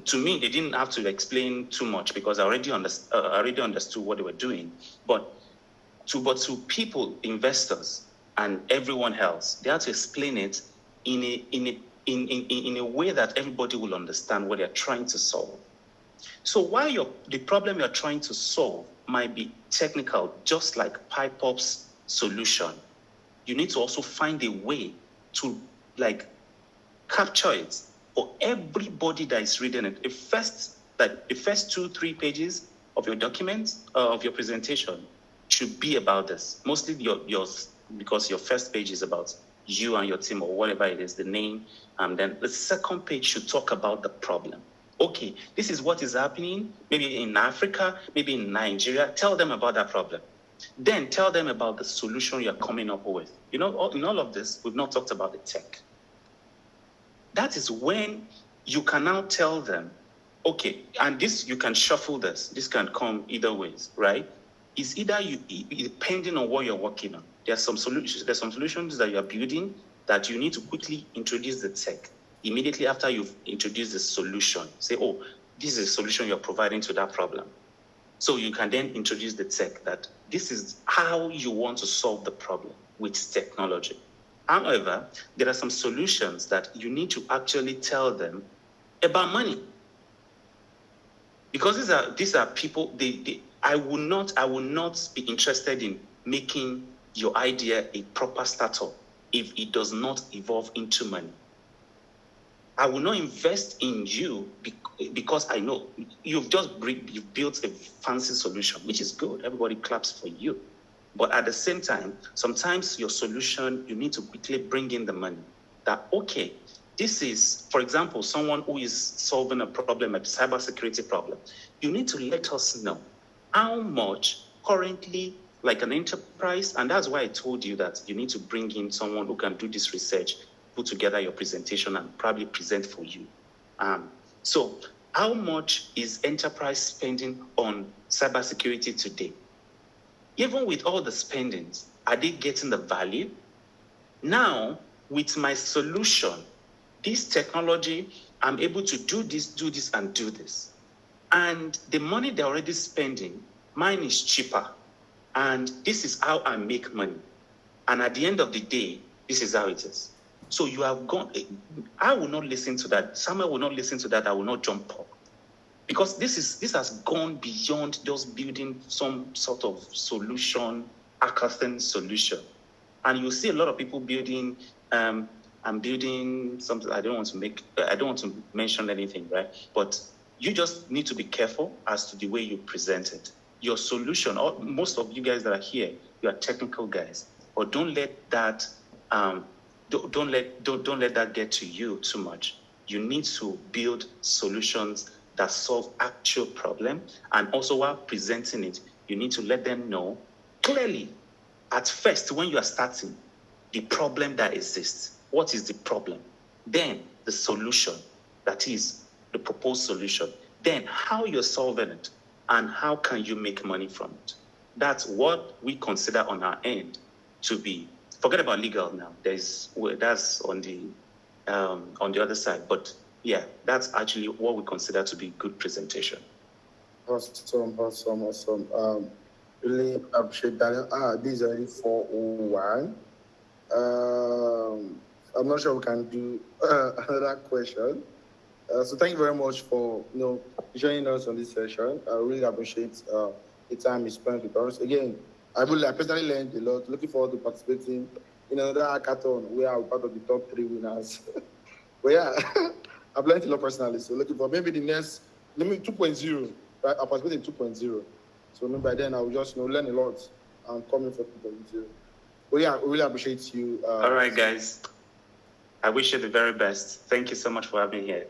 to me, they didn't have to explain too much because I already understood what they were doing. But to people, investors, and everyone else, they had to explain it in a way that everybody will understand what they're trying to solve. So while the problem you're trying to solve might be technical, just like HackOps solution, you need to also find a way to capture it for everybody that is reading it. The first 2-3 pages of your document, of your presentation, should be about this. Mostly yours, because your first page is about you and your team or whatever it is, the name. And then the second page should talk about the problem. Okay, this is what is happening, maybe in Africa, maybe in Nigeria. Tell them about that problem. Then tell them about the solution you're coming up with. In all of this, we've not talked about the tech. That is when you can now tell them, okay, and this, you can shuffle this. This can come either ways, right? It's either depending on what you're working on. There's some solutions that you're building that you need to quickly introduce the tech. Immediately after you've introduced the solution, say, oh, this is a solution you're providing to that problem. So you can then introduce the tech that this is how you want to solve the problem with technology. However, there are some solutions that you need to actually tell them about money. Because these are people, I will not be interested in making your idea a proper startup if it does not evolve into money. I will not invest in you because I know you've built a fancy solution, which is good. Everybody claps for you. But at the same time, sometimes your solution, you need to quickly bring in the money. That, okay, this is, for example, someone who is solving a problem, a cybersecurity problem. You need to let us know how much currently, like an enterprise, and that's why I told you that you need to bring in someone who can do this research, put together your presentation and probably present for you. So how much is enterprise spending on cybersecurity today? even with all the spendings, are they getting the value? Now, with my solution, this technology, I'm able to do this, and do this. And the money they're already spending, mine is cheaper. And this is how I make money. And at the end of the day, this is how it is. So you have gone, I will not listen to that. Samuel will not listen to that. I will not jump up. Because this has gone beyond just building some sort of solution, hackathon solution. And you see a lot of people building, I'm building something, I don't want to mention anything, right? But you just need to be careful as to the way you present it. Your solution, or most of you guys that are here, you are technical guys, but don't let that don't let that get to you too much. You need to build solutions that solve actual problem, and also while presenting it, you need to let them know clearly at first when you are starting the problem that exists. What is the problem? Then the solution, that is the proposed solution. Then how you're solving it and how can you make money from it. That's what we consider on our end to be, forget about legal now. That's on the other side. But yeah, that's actually what we consider to be good presentation. Awesome. Really appreciate that. This is already 4:01. I'm not sure we can do another question. So thank you very much for joining us on this session. I really appreciate the time you spent with us. Again, I personally learned a lot. Looking forward to participating in another hackathon where I'm part of the top 3 winners. But yeah, I've learned a lot personally. So looking for maybe the next, maybe 2.0. Right? I'll participate in 2.0. So maybe by then I will just learn a lot and come in for 2.0. But yeah, we really appreciate you. All right, guys. I wish you the very best. Thank you so much for having me here.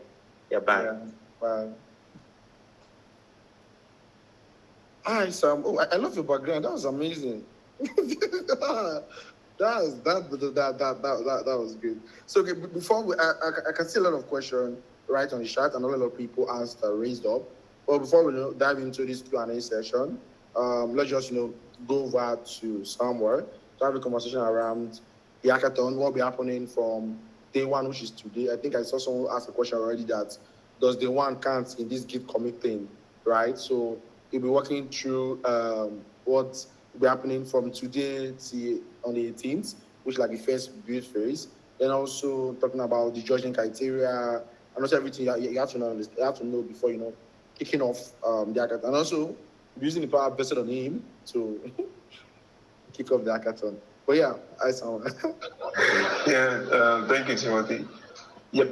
Yeah, bye. Yeah, bye. Hi, Sam. Oh, I love your background. That was amazing. that was good. So okay, before I can see a lot of questions right on the chat, and a lot of people raised up. But before we dive into this Q&A session, let's just go over to somewhere to have a conversation around the hackathon. What will be happening from day one, which is today. I think I saw someone ask a question already that does day one count in this Git commit thing, right? So we'll be working through what will be happening from today to on the 18th, which is like the first build phase. Then also talking about the judging criteria and also everything you have to know. You have to know before kicking off the hackathon. And also using the power vested on him to kick off the hackathon. But yeah, I sound. Yeah, thank you, Timothy. Yeah,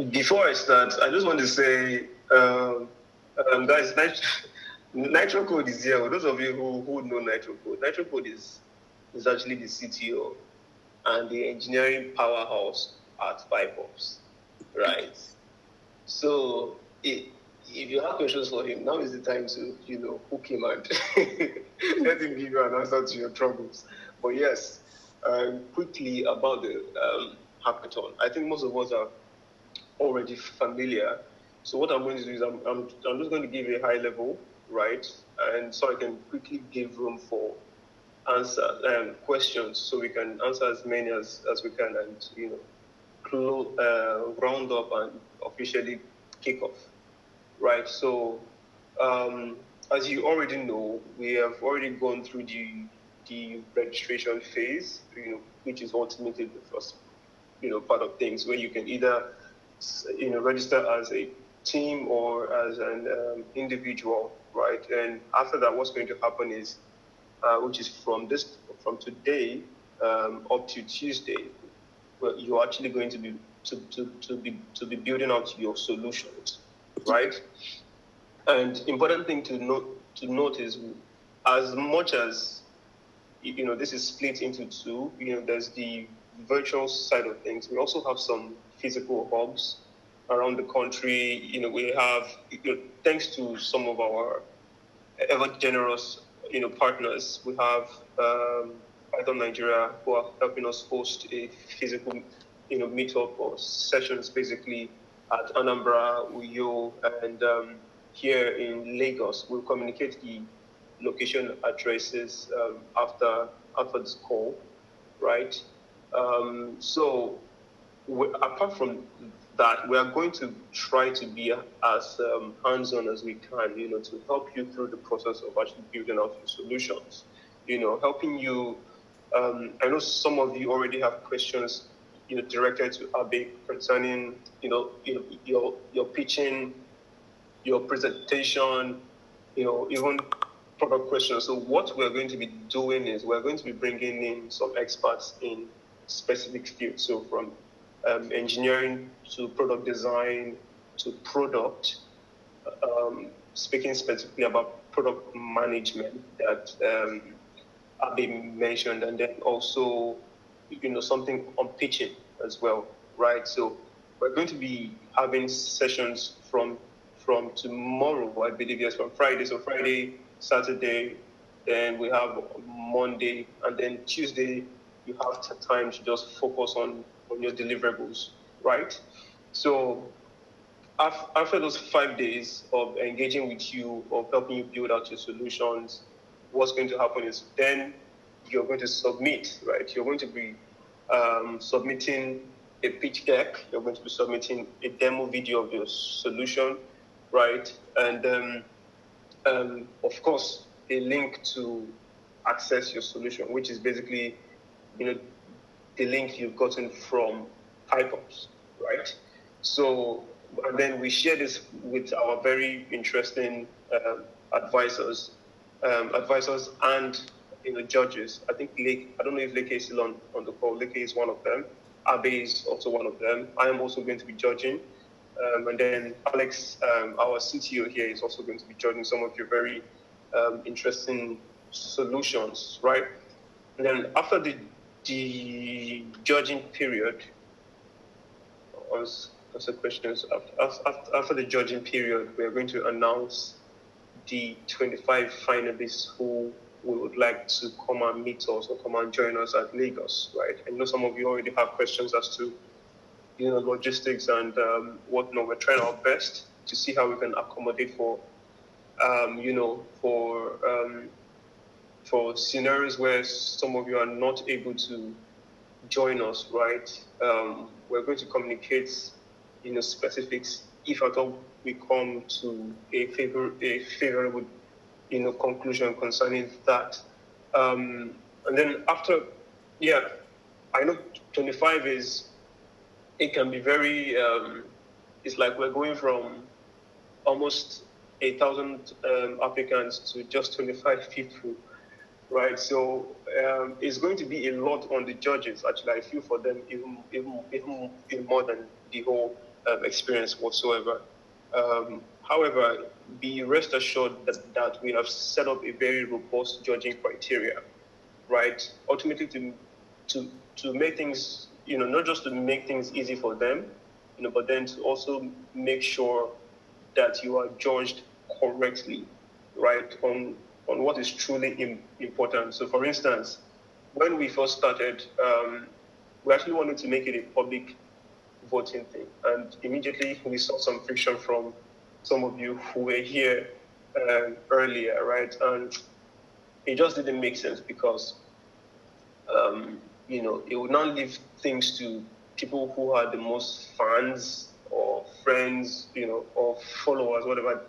before I start, I just want to say, guys, Nitro Code is here. For those of you who know Nitro Code is actually the CTO and the engineering powerhouse at HackOps, right? So if you have questions for him, now is the time to hook him and let him give you an answer to your troubles. But yes, quickly about the hackathon. I think most of us are already familiar. So what I'm going to do is I'm just going to give you a high level, right? And so I can quickly give room for answers and questions, so we can answer as many as we can, and round up and officially kick off, right? So as you already know, we have already gone through the registration phase, which is ultimately the first part of things, where you can either register as a team or as an individual, right? And after that, what's going to happen is, which is from today up to Tuesday, where you're actually going to be building out your solutions, right? And important thing to note is, as much as this is split into two, there's the virtual side of things. We also have some physical hubs around the country. We have, thanks to some of our ever generous, partners, we have Python Nigeria, who are helping us host a physical, meetup or sessions basically at Anambra, Uyo, and here in Lagos. We'll communicate the location addresses after this call, right? So apart from that, we are going to try to be as hands-on as we can, to help you through the process of actually building out your solutions, helping you. I know some of you already have questions, directed to Abe concerning, your pitching, your presentation, even product questions. So what we're going to be doing is we're going to be bringing in some experts in specific fields. So from engineering to product design to product, speaking specifically about product management that Abe mentioned, and then also, something on pitching as well, right? So we're going to be having sessions from tomorrow, I believe, yes, from Friday. So Friday, Saturday, then we have Monday, and then Tuesday, you have time to just focus on your deliverables, right? So after those 5 days of engaging with you, of helping you build out your solutions, what's going to happen is then you're going to submit, right? You're going to be submitting a pitch deck. You're going to be submitting a demo video of your solution, right? And of course, a link to access your solution, which is basically, the link you've gotten from HackOps, right? So, and then we share this with our very interesting advisors and judges. I think Lake, I don't know if Leke is still on the call. Leke is one of them. Abe is also one of them. I am also going to be judging. And then Alex, our CTO here, is also going to be judging some of your very interesting solutions, right? And then after the judging period, answer questions. After the judging period, we are going to announce the 25 finalists who we would like to come and meet us or come and join us at Lagos, right? I know some of you already have questions as to, logistics and whatnot. We're trying our best to see how we can accommodate for scenarios where some of you are not able to join us, right? We're going to communicate, specifics if at all we come to a favorable, conclusion concerning that. And then after, I know 25 it can be very, it's like we're going from almost 1,000 applicants to just 25 people, right? So it's going to be a lot on the judges. Actually, I feel for them even more than the whole experience whatsoever. However, be rest assured that we have set up a very robust judging criteria, right? Ultimately, to make things, not just to make things easy for them, but then to also make sure that you are judged correctly, right, on what is truly important. So, for instance, when we first started, we actually wanted to make it a public voting thing, and immediately we saw some friction from some of you who were here earlier, right? And it just didn't make sense because, it would not leave things to people who are the most fans or friends, or followers, whatever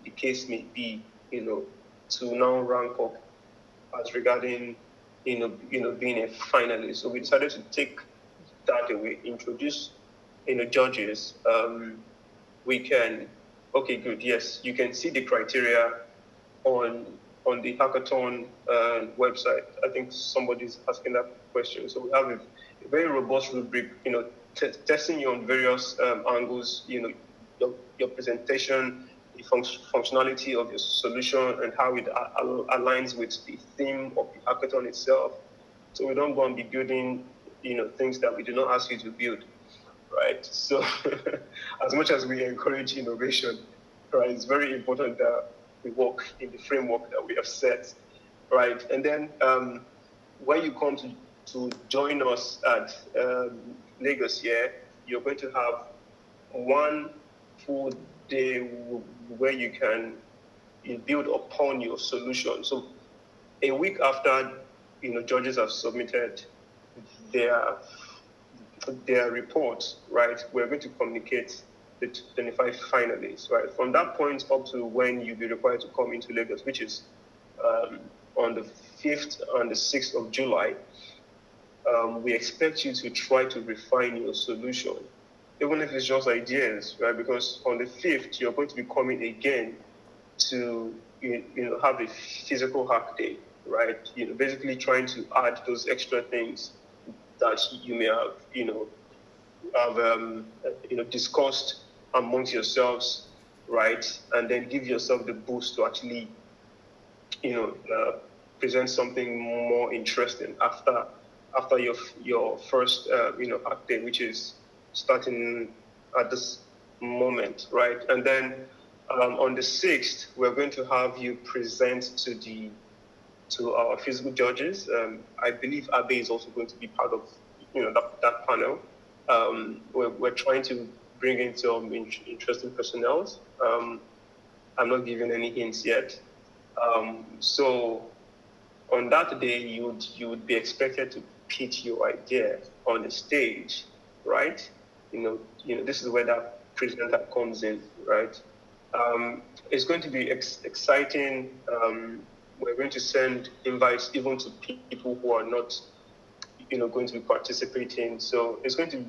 the case may be, to now rank up as regarding, being a finalist. So we decided to take that away, introduce, judges. We can, okay, good, yes, you can see the criteria on the hackathon website. I think somebody's asking that question. So we have a very robust rubric, testing you on various angles, your presentation, the functionality of your solution, and how it aligns with the theme of the hackathon itself. So we don't go and be building, things that we do not ask you to build, right? So as much as we encourage innovation, right, it's very important that we work in the framework that we have set, right? And then when you come to join us at Lagos here, you're going to have one full day where you can, build upon your solution. So a week after, judges have submitted their report, right, we're going to communicate the 25 finalists, right? From that point up to when you'll be required to come into Lagos, which is on the 5th and the 6th of July, we expect you to try to refine your solution, even if it's just ideas, right? Because on the 5th, you're going to be coming again to have a physical hack day, right? Basically trying to add those extra things that you may have discussed amongst yourselves, right? And then give yourself the boost to actually present something more interesting after your first hack day, which is starting at this moment, right? And then on the 6th, we're going to have you present to our physical judges. I believe Abe is also going to be part of that panel. We're trying to bring in some interesting personnel. I'm not giving any hints yet. So on that day, you would be expected to pitch your idea on the stage, right? This is where that presenter comes in, right? It's going to be exciting. We're going to send invites even to people who are not, going to be participating. So it's going to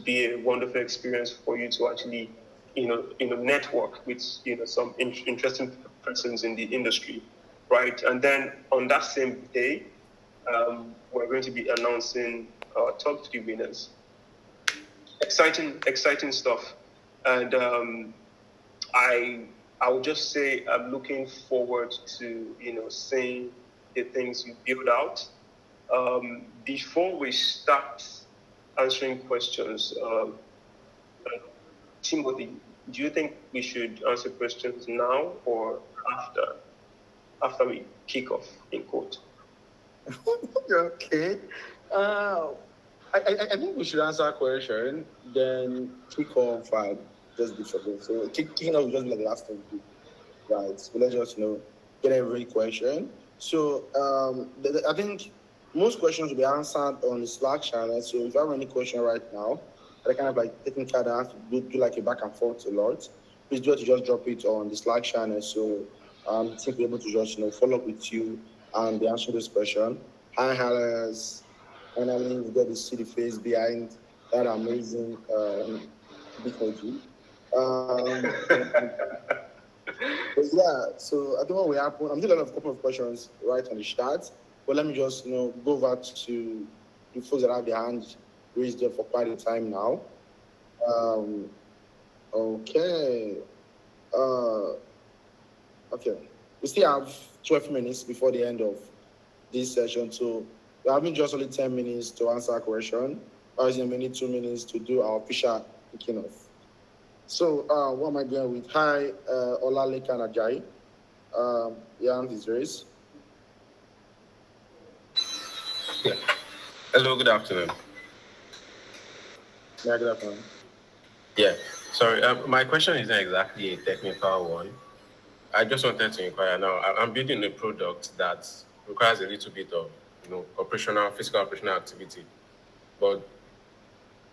be a wonderful experience for you to actually, network with, some interesting persons in the industry, right? And then on that same day, we're going to be announcing our top 3 winners. Exciting stuff. And I would just say I'm looking forward to, seeing the things you build out. Before we start answering questions, Timothy, do you think we should answer questions now or after we kick off, in quote? Okay. I think we should answer a question, then kick off and just be for this. So kicking off will just be like the last thing we do. Right. So let's just get every question. So I think most questions will be answered on the Slack channel. So if you have any question right now, I kind of like technical that have to do like a back and forth a lot, please do have to just drop it on the Slack channel. So I think we're able to just follow up with you and answer this question. Hi, Alice. Finally, we got to see the face behind that amazing big emoji. But yeah, so I think what will happen, I'm doing a couple of questions right on the chat, but let me just go over to the folks that have their hands raised there for quite a time now. Okay. Okay. We still have 12 minutes before the end of this session, so we're having just only 10 minutes to answer a question, or is it a minute, 2 minutes to do our official kicking off. So, what am I going with? Hi, Olalekan Ajayi. Your hand is raised. Yeah. Hello, good afternoon. Yeah, good afternoon. Yeah, sorry, my question is not exactly a technical one. I just wanted to inquire now. I'm building a product that requires a little bit of, physical operational activity, but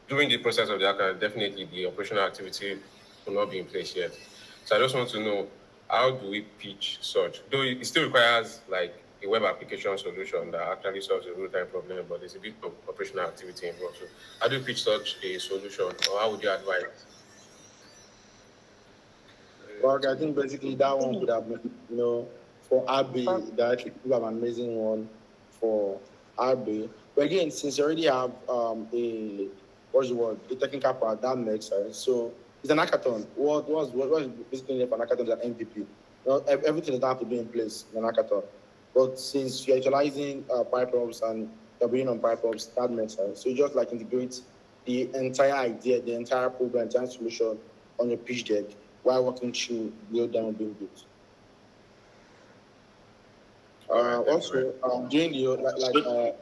during the process of the hacker, definitely the operational activity will not be in place yet. So I just want to know, how do we pitch such? Though it still requires like a web application solution that actually solves a real-time problem, but there's a bit of operational activity involved. So how do you pitch such a solution, or how would you advise? Well, I think basically that one could have been, for RB, that actually could have an amazing one for RB. But again, since you already have a technical part, that makes sense. So it's an hackathon. What is basically an hackathon is an MVP. Everything that have to be in place in an hackathon. But since you're utilizing PipeOps and you're building on PipeOps, that makes sense. So you just like integrate the entire idea, the entire program, the entire solution on your pitch deck while working through build down being built. Also, during the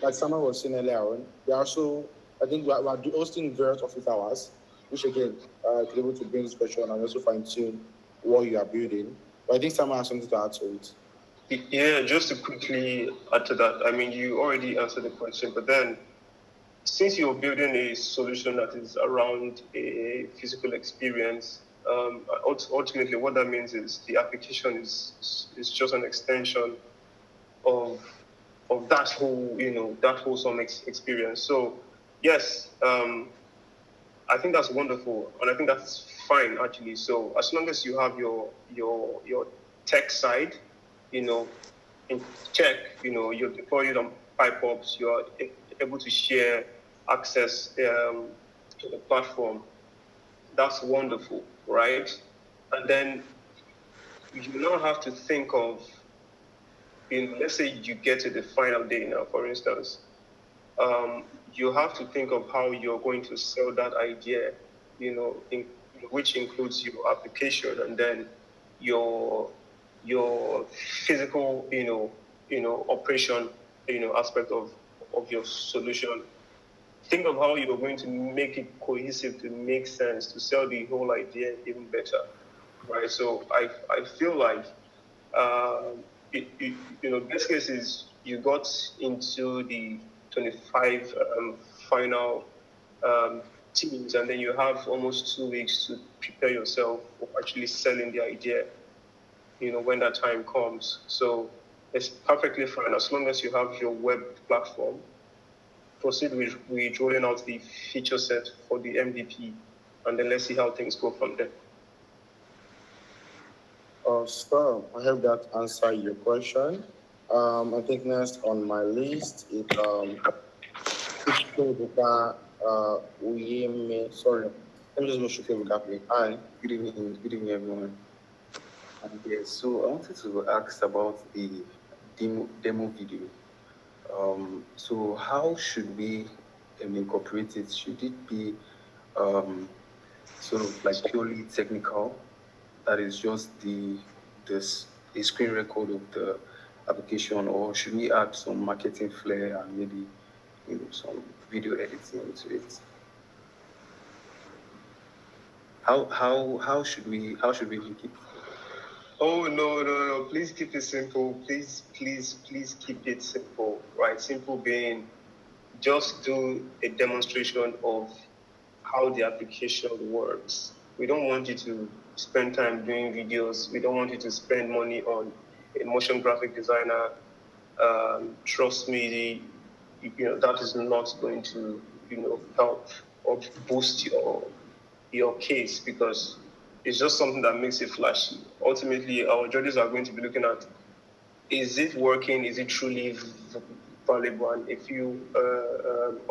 like someone was saying earlier on, we also, I think we are hosting various office hours which again could be able to bring discussion and also fine tune what you are building. But I think someone has something to add to it. Yeah, just to quickly add to that, I mean, you already answered the question, but then since you're building a solution that is around a physical experience, ultimately what that means is the application is just an extension of that whole, that wholesome experience. So yes, I think that's wonderful, and I think that's fine actually. So as long as you have your tech side, in check, you're deployed on PipeOps, you're able to share access to the platform. That's wonderful, right? And then you now have to think of, let's say you get to the final day now, for instance, you have to think of how you're going to sell that idea, which includes your application and then your physical, operation, aspect of your solution. Think of how you're going to make it cohesive to make sense to sell the whole idea even better, right? So I feel like best case is you got into the 25 final teams, and then you have almost 2 weeks to prepare yourself for actually selling the idea, when that time comes. So it's perfectly fine as long as you have your web platform. Proceed with rolling out the feature set for the MVP, and then let's see how things go from there. So I hope that answered your question. I think next on my list is sorry, let me just go Shukebuka. Hi. Good evening, everyone. Yes, so I wanted to ask about the demo video. So how should we incorporate it? Should it be sort of like purely technical? That is just a screen record of the application, or should we add some marketing flair and maybe some video editing into it? How should we make it? Oh no! Please keep it simple. Please keep it simple. Right? Simple being just do a demonstration of how the application works. We don't want you to spend time doing videos. We don't want you to spend money on a motion graphic designer. Trust me, that is not going to help or boost your case, because it's just something that makes it flashy. Ultimately, our judges are going to be looking at, is it working? Is it truly valuable? And a few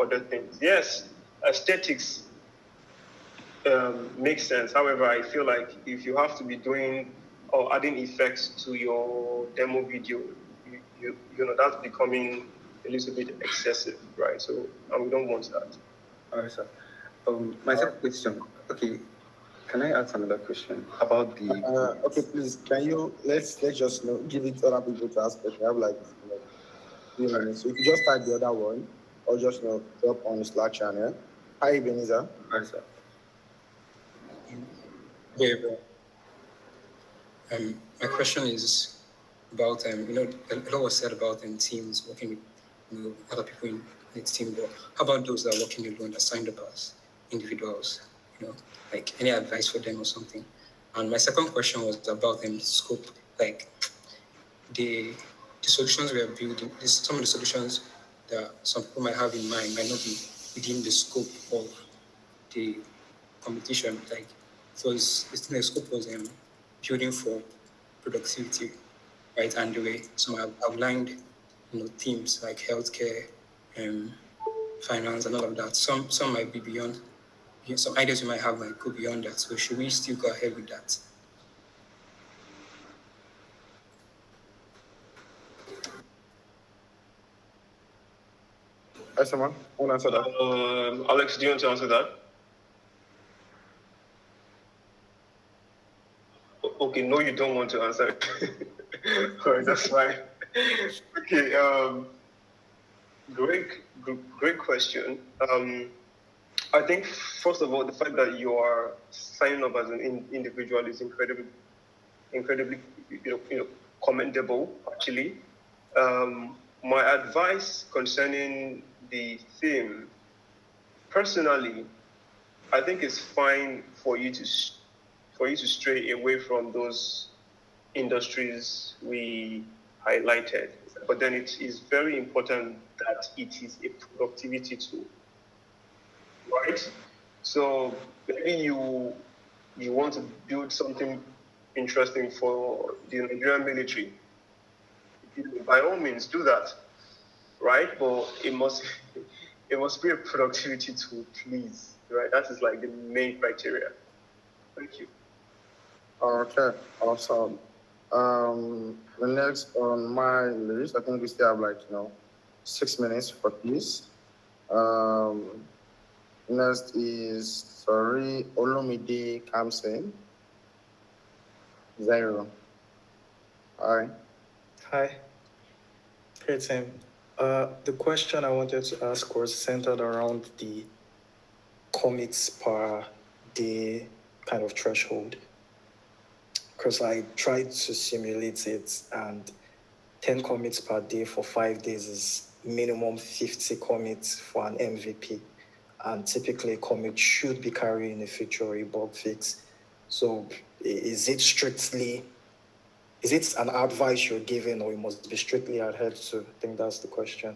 other things. Yes, aesthetics makes sense. However, I feel like if you have to be doing or adding effects to your demo video, that's becoming a little bit excessive, right? So we don't want that. All right, sir. My second question. Okay, can I ask another question about the? Okay, please. Can you let's just give it other people to ask questions. I have like 3 minutes. So if you just type the other one, or just drop on the Slack channel. Hi, Ebenezer. All right, sir. Hey, bro. My question is about a lot was said about in teams working with other people in its team, but how about those that are working alone that signed up as individuals? Like any advice for them or something? And my second question was about scope, like the solutions we are building. Some of the solutions that some people might have in mind might not be within the scope of the competition. Like, so the scope was building for productivity, right? And the way some have outlined, themes like healthcare, finance, and all of that. Some might be beyond. Some ideas you might have might go beyond that. So should we still go ahead with that? Hi, someone. I want to answer that. Alex, do you want to answer that? Okay, no, you don't want to answer it. All right, that's fine. Okay, great question. I think, first of all, the fact that you are signing up as an individual is incredibly, commendable, actually. My advice concerning the theme, personally, I think it's fine for you to stray away from those industries we highlighted, but then it is very important that it is a productivity tool, right? So maybe you want to build something interesting for the Nigerian military. By all means, do that, right? But it must it must be a productivity tool, please, right? That is like the main criteria. Thank you. Okay, awesome. The next on my list, I think we still have 6 minutes for this. Next is sorry, Olumide Kamsen. Zero. Hi. Hi, great Tim. The question I wanted to ask was centered around the commits per day kind of threshold. Because I tried to simulate it, and 10 commits per day for 5 days is minimum 50 commits for an MVP. And typically, a commit should be carrying a feature or a bug fix. So, is it an advice you're giving, or you must be strictly adhered to? I think that's the question.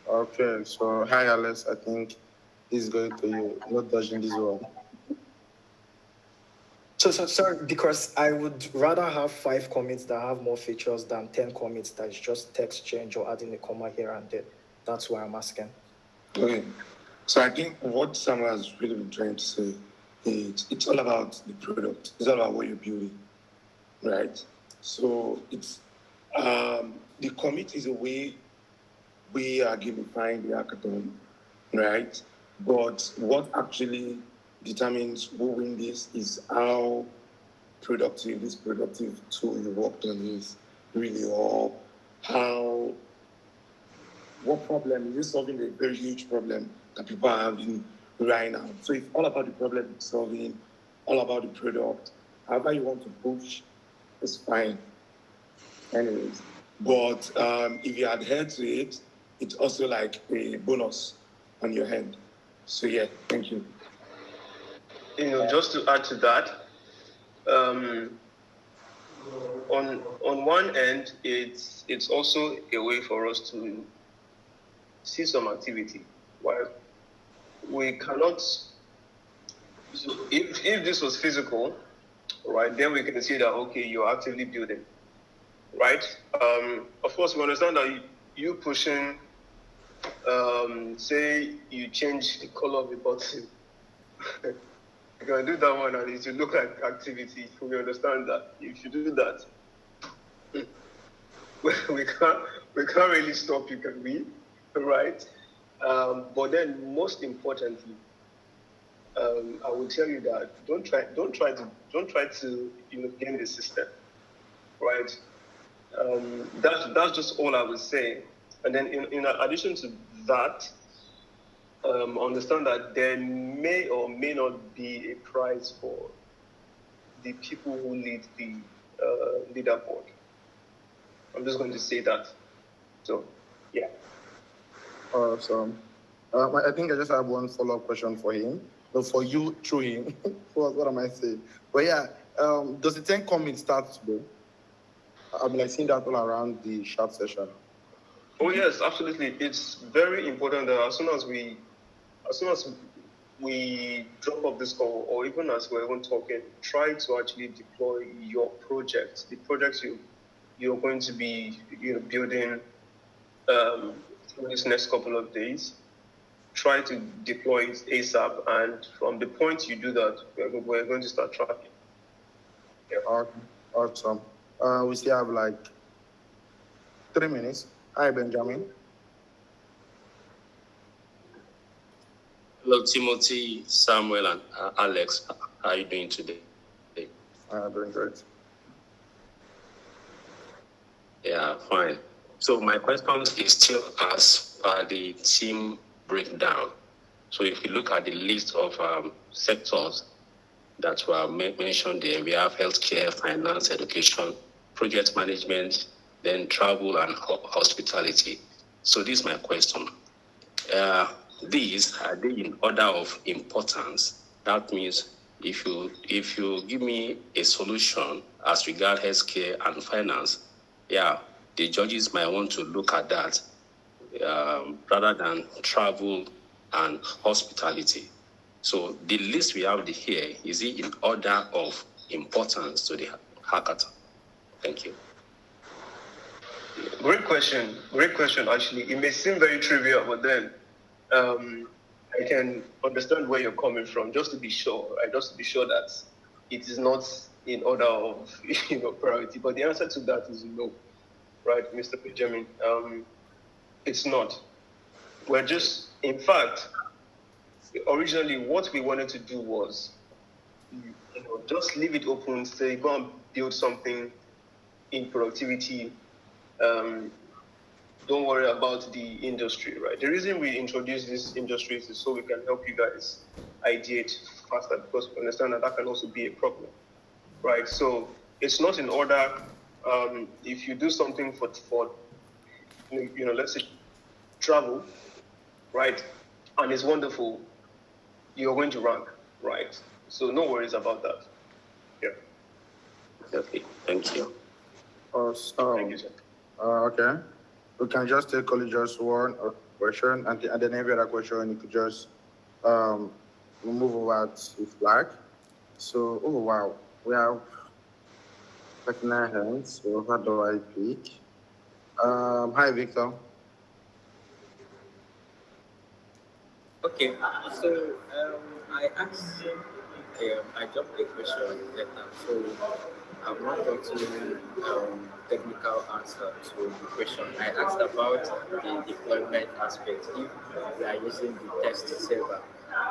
Okay, so hi Alex, I think this is going to you. Not dodging this one. So sorry, because I would rather have 5 commits that have more features than 10 commits that is just text change or adding a comma here and there. That's why I'm asking. Okay, so I think what Samuel has really been trying to say is it's all about the product. It's all about what you're building, right? So it's the commit is a way we are gamifying the hackathon, right? But what actually determines who wins this is how productive this productive tool you worked on is, really, or what problem is it solving a very huge problem that people are having right now. So it's all about the problem it's solving, all about the product. However you want to push, it's fine. Anyways, but if you adhere to it, it's also like a bonus on your hand. So yeah, thank you. Just to add to that, on one end, it's also a way for us to see some activity. While we cannot, if this was physical, right, then we can see that okay, you're actively building, right? Of course, we understand that you pushing, say you change the color of the button. You can do that one and it will look like activity. We understand that. If you do that, we can't really stop you, can we? Right? But then most importantly, I will tell you that don't try to game the system. Right? That's just all I would say. And then in addition to that, understand that there may or may not be a prize for the people who lead the leaderboard. I'm just going to say that. So, yeah. Awesome. I think I just have one follow-up question for him. No, for you through him. What am I saying? But yeah, does the 10 commit start today? I've seen that all around the chat session. Oh yes, absolutely. It's very important that as soon as we drop off this call, or even as we're even talking, try to actually deploy your projects, the projects you're going to be building through this next couple of days. Try to deploy it ASAP, and from the point you do that, we're going to start tracking. Yeah. Awesome. We still have 3 minutes. Hi, Benjamin. Hello, Timothy, Samuel, and Alex. How are you doing today? Doing great. Yeah, fine. So my question is still as per the team breakdown. So if you look at the list of sectors that were mentioned there, we have healthcare, finance, education, project management, then travel and hospitality. So this is my question. These, are they in order of importance? That means if you give me a solution as regard healthcare and finance, the judges might want to look at that rather than travel and hospitality. So the list we have here, is it in order of importance to the hackathon? Thank you. Great question. Great question, actually. It may seem very trivial, but then I can understand where you're coming from, just to be sure, right? Just to be sure that it is not in order of priority. But the answer to that is no, right, Mr. Benjamin? It's not. We're just, in fact, originally what we wanted to do was, just leave it open, say, go and build something in productivity. Don't worry about the industry, right? The reason we introduce these industries is so we can help you guys ideate faster, because we understand that can also be a problem, right? So it's not in order. If you do something for let's say travel, right, and it's wonderful, you're going to rank, right? So no worries about that. Yeah. Okay, thank you. Thank you, sir. Okay. We can just take only just one question, and then every other question you could just move over to flag. So, oh wow, we have 39 hands. So what do I pick? Hi, Victor. Okay, so I asked, I dropped a question later, so I've not gotten technical answer to the question. I asked about the deployment aspect. If we are using the test server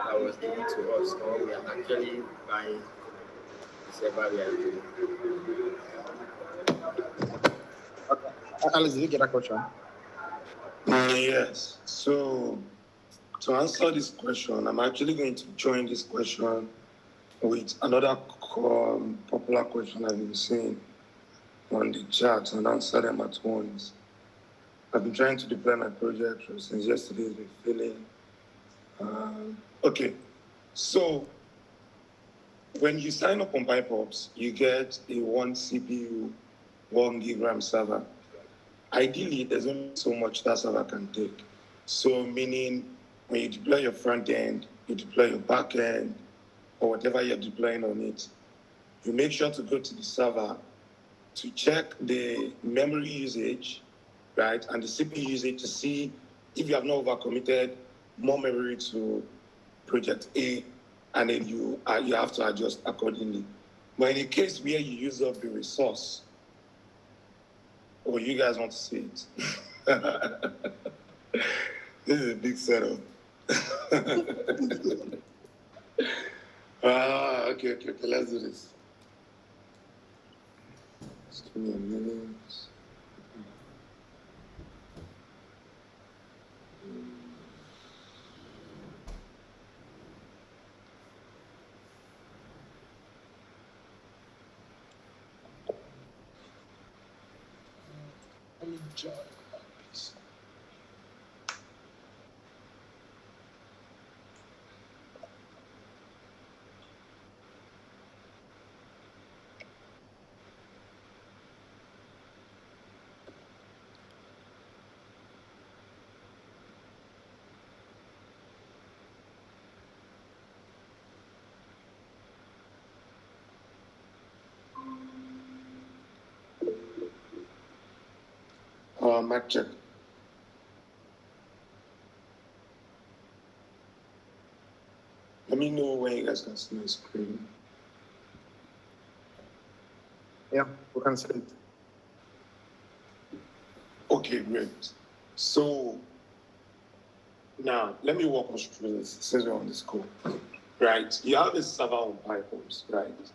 that was given to us, or we are actually buying the server we are using. Alice, did you get that question? Yes. So to answer this question, I'm actually going to join this question with another popular question I've been seeing on the chat and answer them at once. I've been trying to deploy my project since yesterday. It's been failing. Okay, so when you sign up on HackOps, you get a 1 CPU, 1 gigram server. Ideally, there's only so much that server can take. So meaning when you deploy your front end, you deploy your back end, or whatever you're deploying on it, you make sure to go to the server to check the memory usage, right, and the CPU usage to see if you have not overcommitted more memory to project A, and then you have to adjust accordingly. But in a case where you use up the resource, you guys want to see it? This is a big setup. Okay, let's do this. Just give me a minute. Let me join my PC. Mic check. Let me know when you guys can see my screen. Yeah, we can see it. Okay, great. So now let me walk us through this since we're on this call. Right, you have a server on HackOps, right?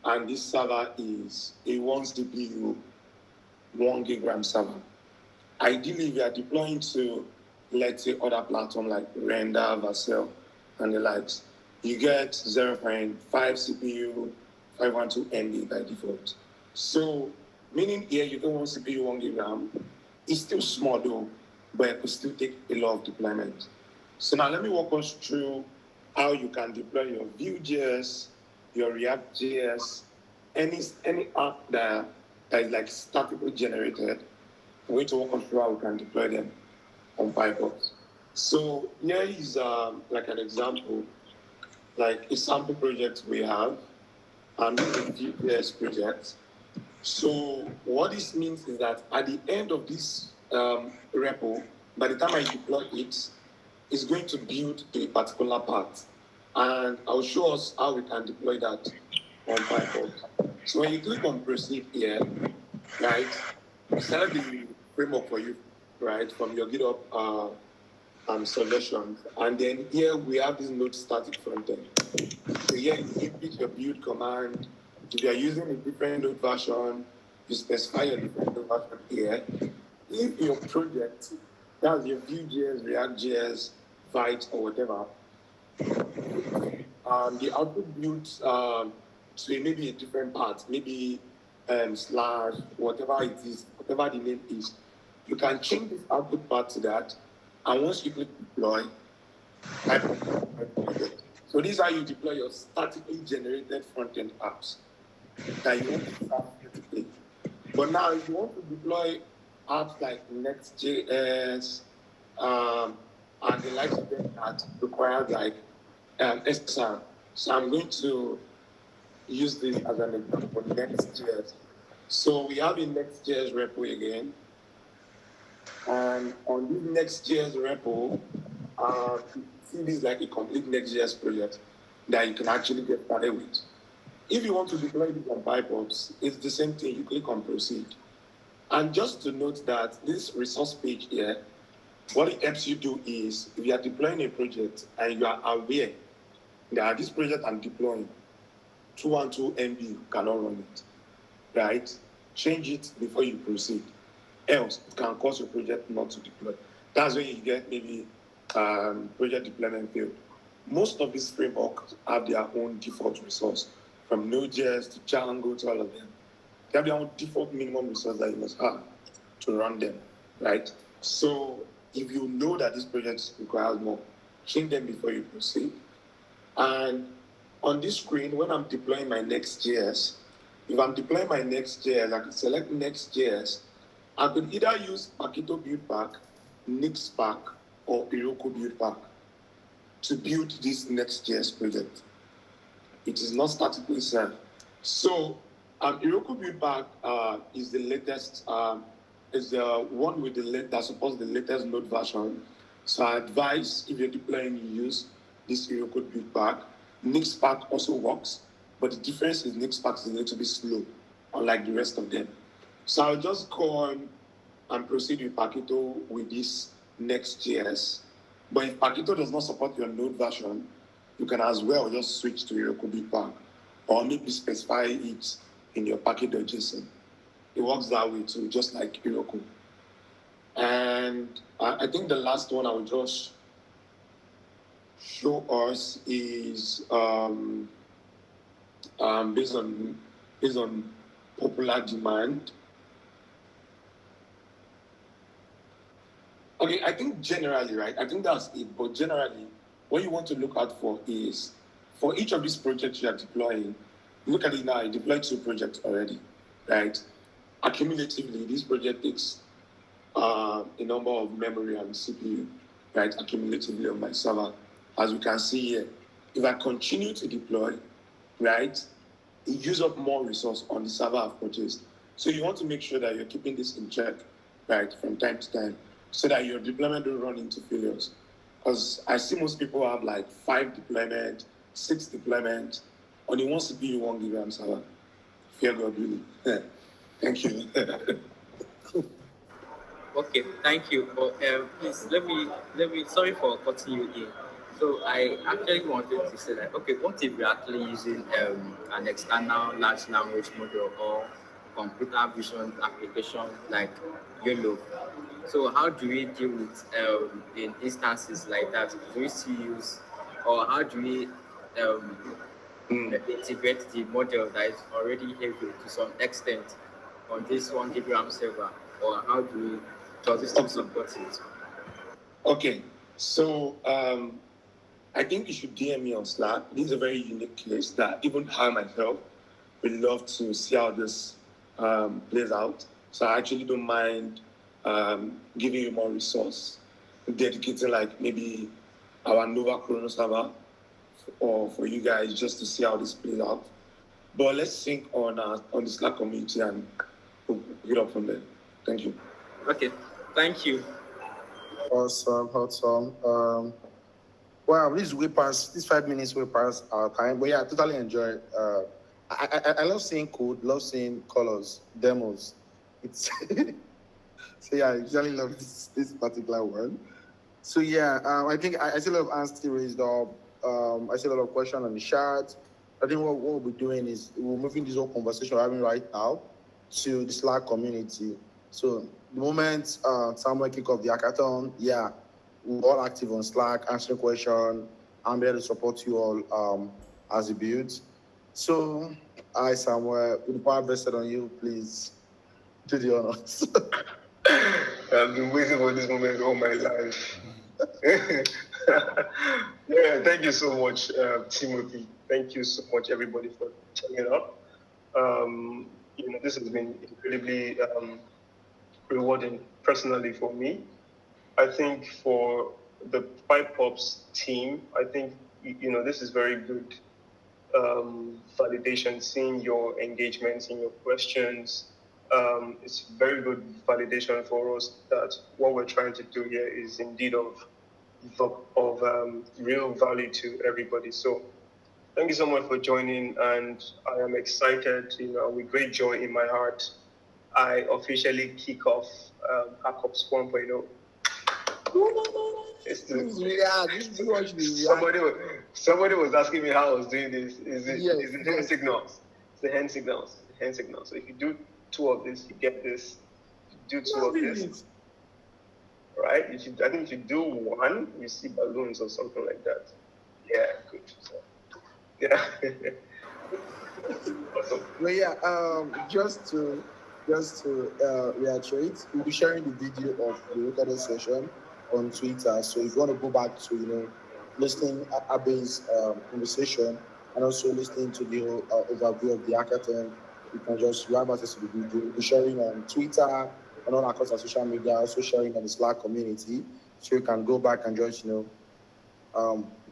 And this server is a 1 CPU, 1 gigram server. Ideally, we are deploying to, let's say, other platforms like Render, Vercel. and the likes, you get 0.5 CPU, 512 MB by default. So, meaning here you don't want CPU 1 gig RAM. It's still small though, but it could still take a lot of deployment. So now let me walk us through how you can deploy your Vue.js, your React.js, any app that is like statically generated. We're going to walk us through how we can deploy them on PyPods. So here is like an example, like a sample project we have, and a Vue.js project. So what this means is that at the end of this repo, by the time I deploy it, it's going to build a particular part. And I'll show us how we can deploy that on PyPod. So when you click on proceed here, right, select the framework for you, right, from your GitHub suggestions. And then here we have this node static frontend. So here you input your build command. If you are using a different node version, you specify your different node version here. If your project, that's your Vue.js, React.js, Vite, or whatever, the output builds to maybe a different part, maybe slash, whatever it is, whatever the name is, you can change this output part to that. And once you click deploy, so this is how you deploy your statically generated front-end apps that you want to start statically. But now, if you want to deploy apps like Next.js and the likes of them that require like SSR, so I'm going to use this as an example, Next.js. So we have a Next.js repo again. And on this Next.js repo, see this is like a complete Next.js project that you can actually get started with. If you want to deploy this on PyPods, it's the same thing. You click on proceed. And just to note that this resource page here, what it helps you do is if you are deploying a project and you are aware that this project I'm deploying, 212 MB, you cannot run it, right? Change it before you proceed. Else, it can cause your project not to deploy. That's when you get maybe project deployment failed. Most of these frameworks have their own default resource, from Node.js to Django to all of them. They have their own default minimum resource that you must have to run them, right? So if you know that this project requires more, change them before you proceed. And on this screen, when I'm deploying my Next.js, if I'm deploying my Next.js, I can select Next.js. I could either use Packito build pack, Nix pack, or Iroko build pack to build this Next.js project. It is not statically set. So Iroko build pack is the latest, is the one with that supports the latest node version. So I advise if you're deploying, you use this Iroko build pack. Nix pack also works, but the difference is Nix pack is a little bit slow, unlike the rest of them. So I'll just go on and proceed with Packito with this Next.js. But if Packito does not support your node version, you can as well just switch to Iroko build pack, or maybe specify it in your package.json. It works that way too, just like Iroko. And I think the last one I will just show us is based on popular demand. Okay, I think generally, right? I think that's it. But generally, what you want to look out for is for each of these projects you are deploying, look at it now, I deployed 2 projects already, right? Accumulatively, this project takes a number of memory and CPU, right? Accumulatively on my server. As we can see here, if I continue to deploy, right, it uses up more resource on the server I've purchased. So you want to make sure that you're keeping this in check, right, from time to time, so that your deployment don't run into failures. Because I see most people have like 5 deployment, 6 deployment on the 1 CPU, 1 gig RAM server. Fear God, really. Thank you. Okay, thank you. But please let me. Sorry for cutting you in. So I actually wanted to say that. Okay, what if we're actually using an external large language model or computer vision application like YOLO? So how do we deal with in instances like that? Do we still use or how do we integrate the model that is already heavy to some extent on this 1 gigram server, or how does this team support it? Okay, so I think you should DM me on Slack. This is a very unique case that even I myself would love to see how this plays out. So I actually don't mind giving you more resource, dedicating like maybe our Nova Chrono server or for you guys just to see how this plays out. But let's sync on the Slack community and we'll pick it up from there. Thank you. Okay, thank you. Awesome. Wow, these 5 minutes way past our time. But yeah, I totally enjoy it. I love seeing code, love seeing colors, demos. It's so yeah, I usually love this particular one. So yeah, I think I see a lot of hands still raised up. I see a lot of questions on the chat. I think what we'll be doing is we're moving this whole conversation we're having right now to the Slack community. So the moment Samuel kick off the hackathon, yeah, we're all active on Slack, answering questions. I'm there to support you all as you build. So, I Samuel, with the power vested on you, please do the honors. I've been waiting for this moment all my life. Yeah, thank you so much, Timothy. Thank you so much, everybody, for turning up. This has been incredibly rewarding personally for me. I think for the HackOps team, I think this is very good validation, seeing your engagement, seeing your questions. It's very good validation for us that what we're trying to do here is indeed of real value to everybody. So thank you so much for joining, and I am excited, with great joy in my heart. I officially kick off HackOps 1.0. Somebody was asking me how I was doing this. Is it hand signals? It's the hand signals. So if you do 2 of this, you get this. If you do 2 of this, right? I think if you do 1, you see balloons or something like that. Yeah, good. So, yeah. Awesome. Well, yeah. Just to reiterate, we'll be sharing the video of the recorded session on Twitter. So if you want to go back to listening Abe's conversation and also listening to the overview of the hackathon, you have access to the video. We'll be sharing on Twitter and all across our social media, also sharing on the Slack community, so you can go back and just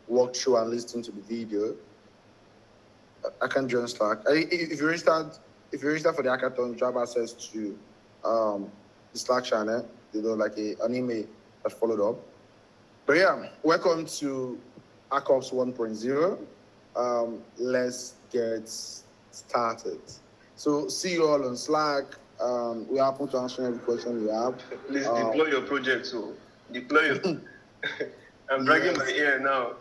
walk through and listen to the video. I can join Slack. If you register for the hackathon, you have access to the Slack channel. Like an email that followed up. But yeah, welcome to HackOps 1.0. Let's get started. So see you all on Slack. We are open to answering every question you have. Please deploy your project. So deploy your. I'm dragging my ear now.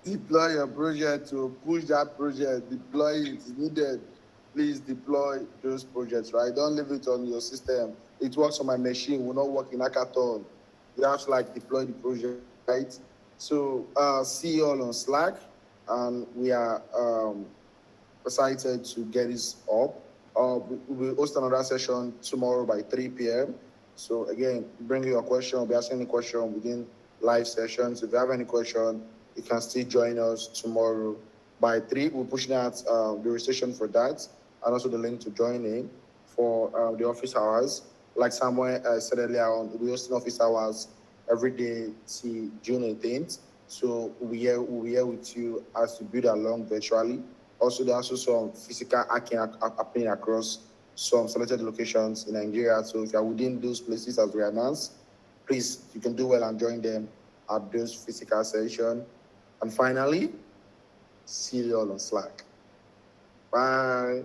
Deploy your project to push that project. Deploy it. It's needed. Please deploy those projects, right? Don't leave it on your system. It works on my machine. Will not work in hackathon. You have to deploy the project, right? So see you all on Slack, and we are excited to get this up. We'll host another session tomorrow by 3 p.m. So again, bring your question. We'll be asking any question within live sessions. If you have any question, you can still join us tomorrow by 3. We're pushing out the registration for that, and also the link to join in for the office hours. Like Samuel said earlier on, we're hosting office hours every day till June 18th. So we'll be here with you as you build along virtually. Also, there's also some physical hacking happening across some selected locations in Nigeria. So if you're within those places as we announced, please, you can do well and join them at those physical sessions. And finally, see you all on Slack. Bye.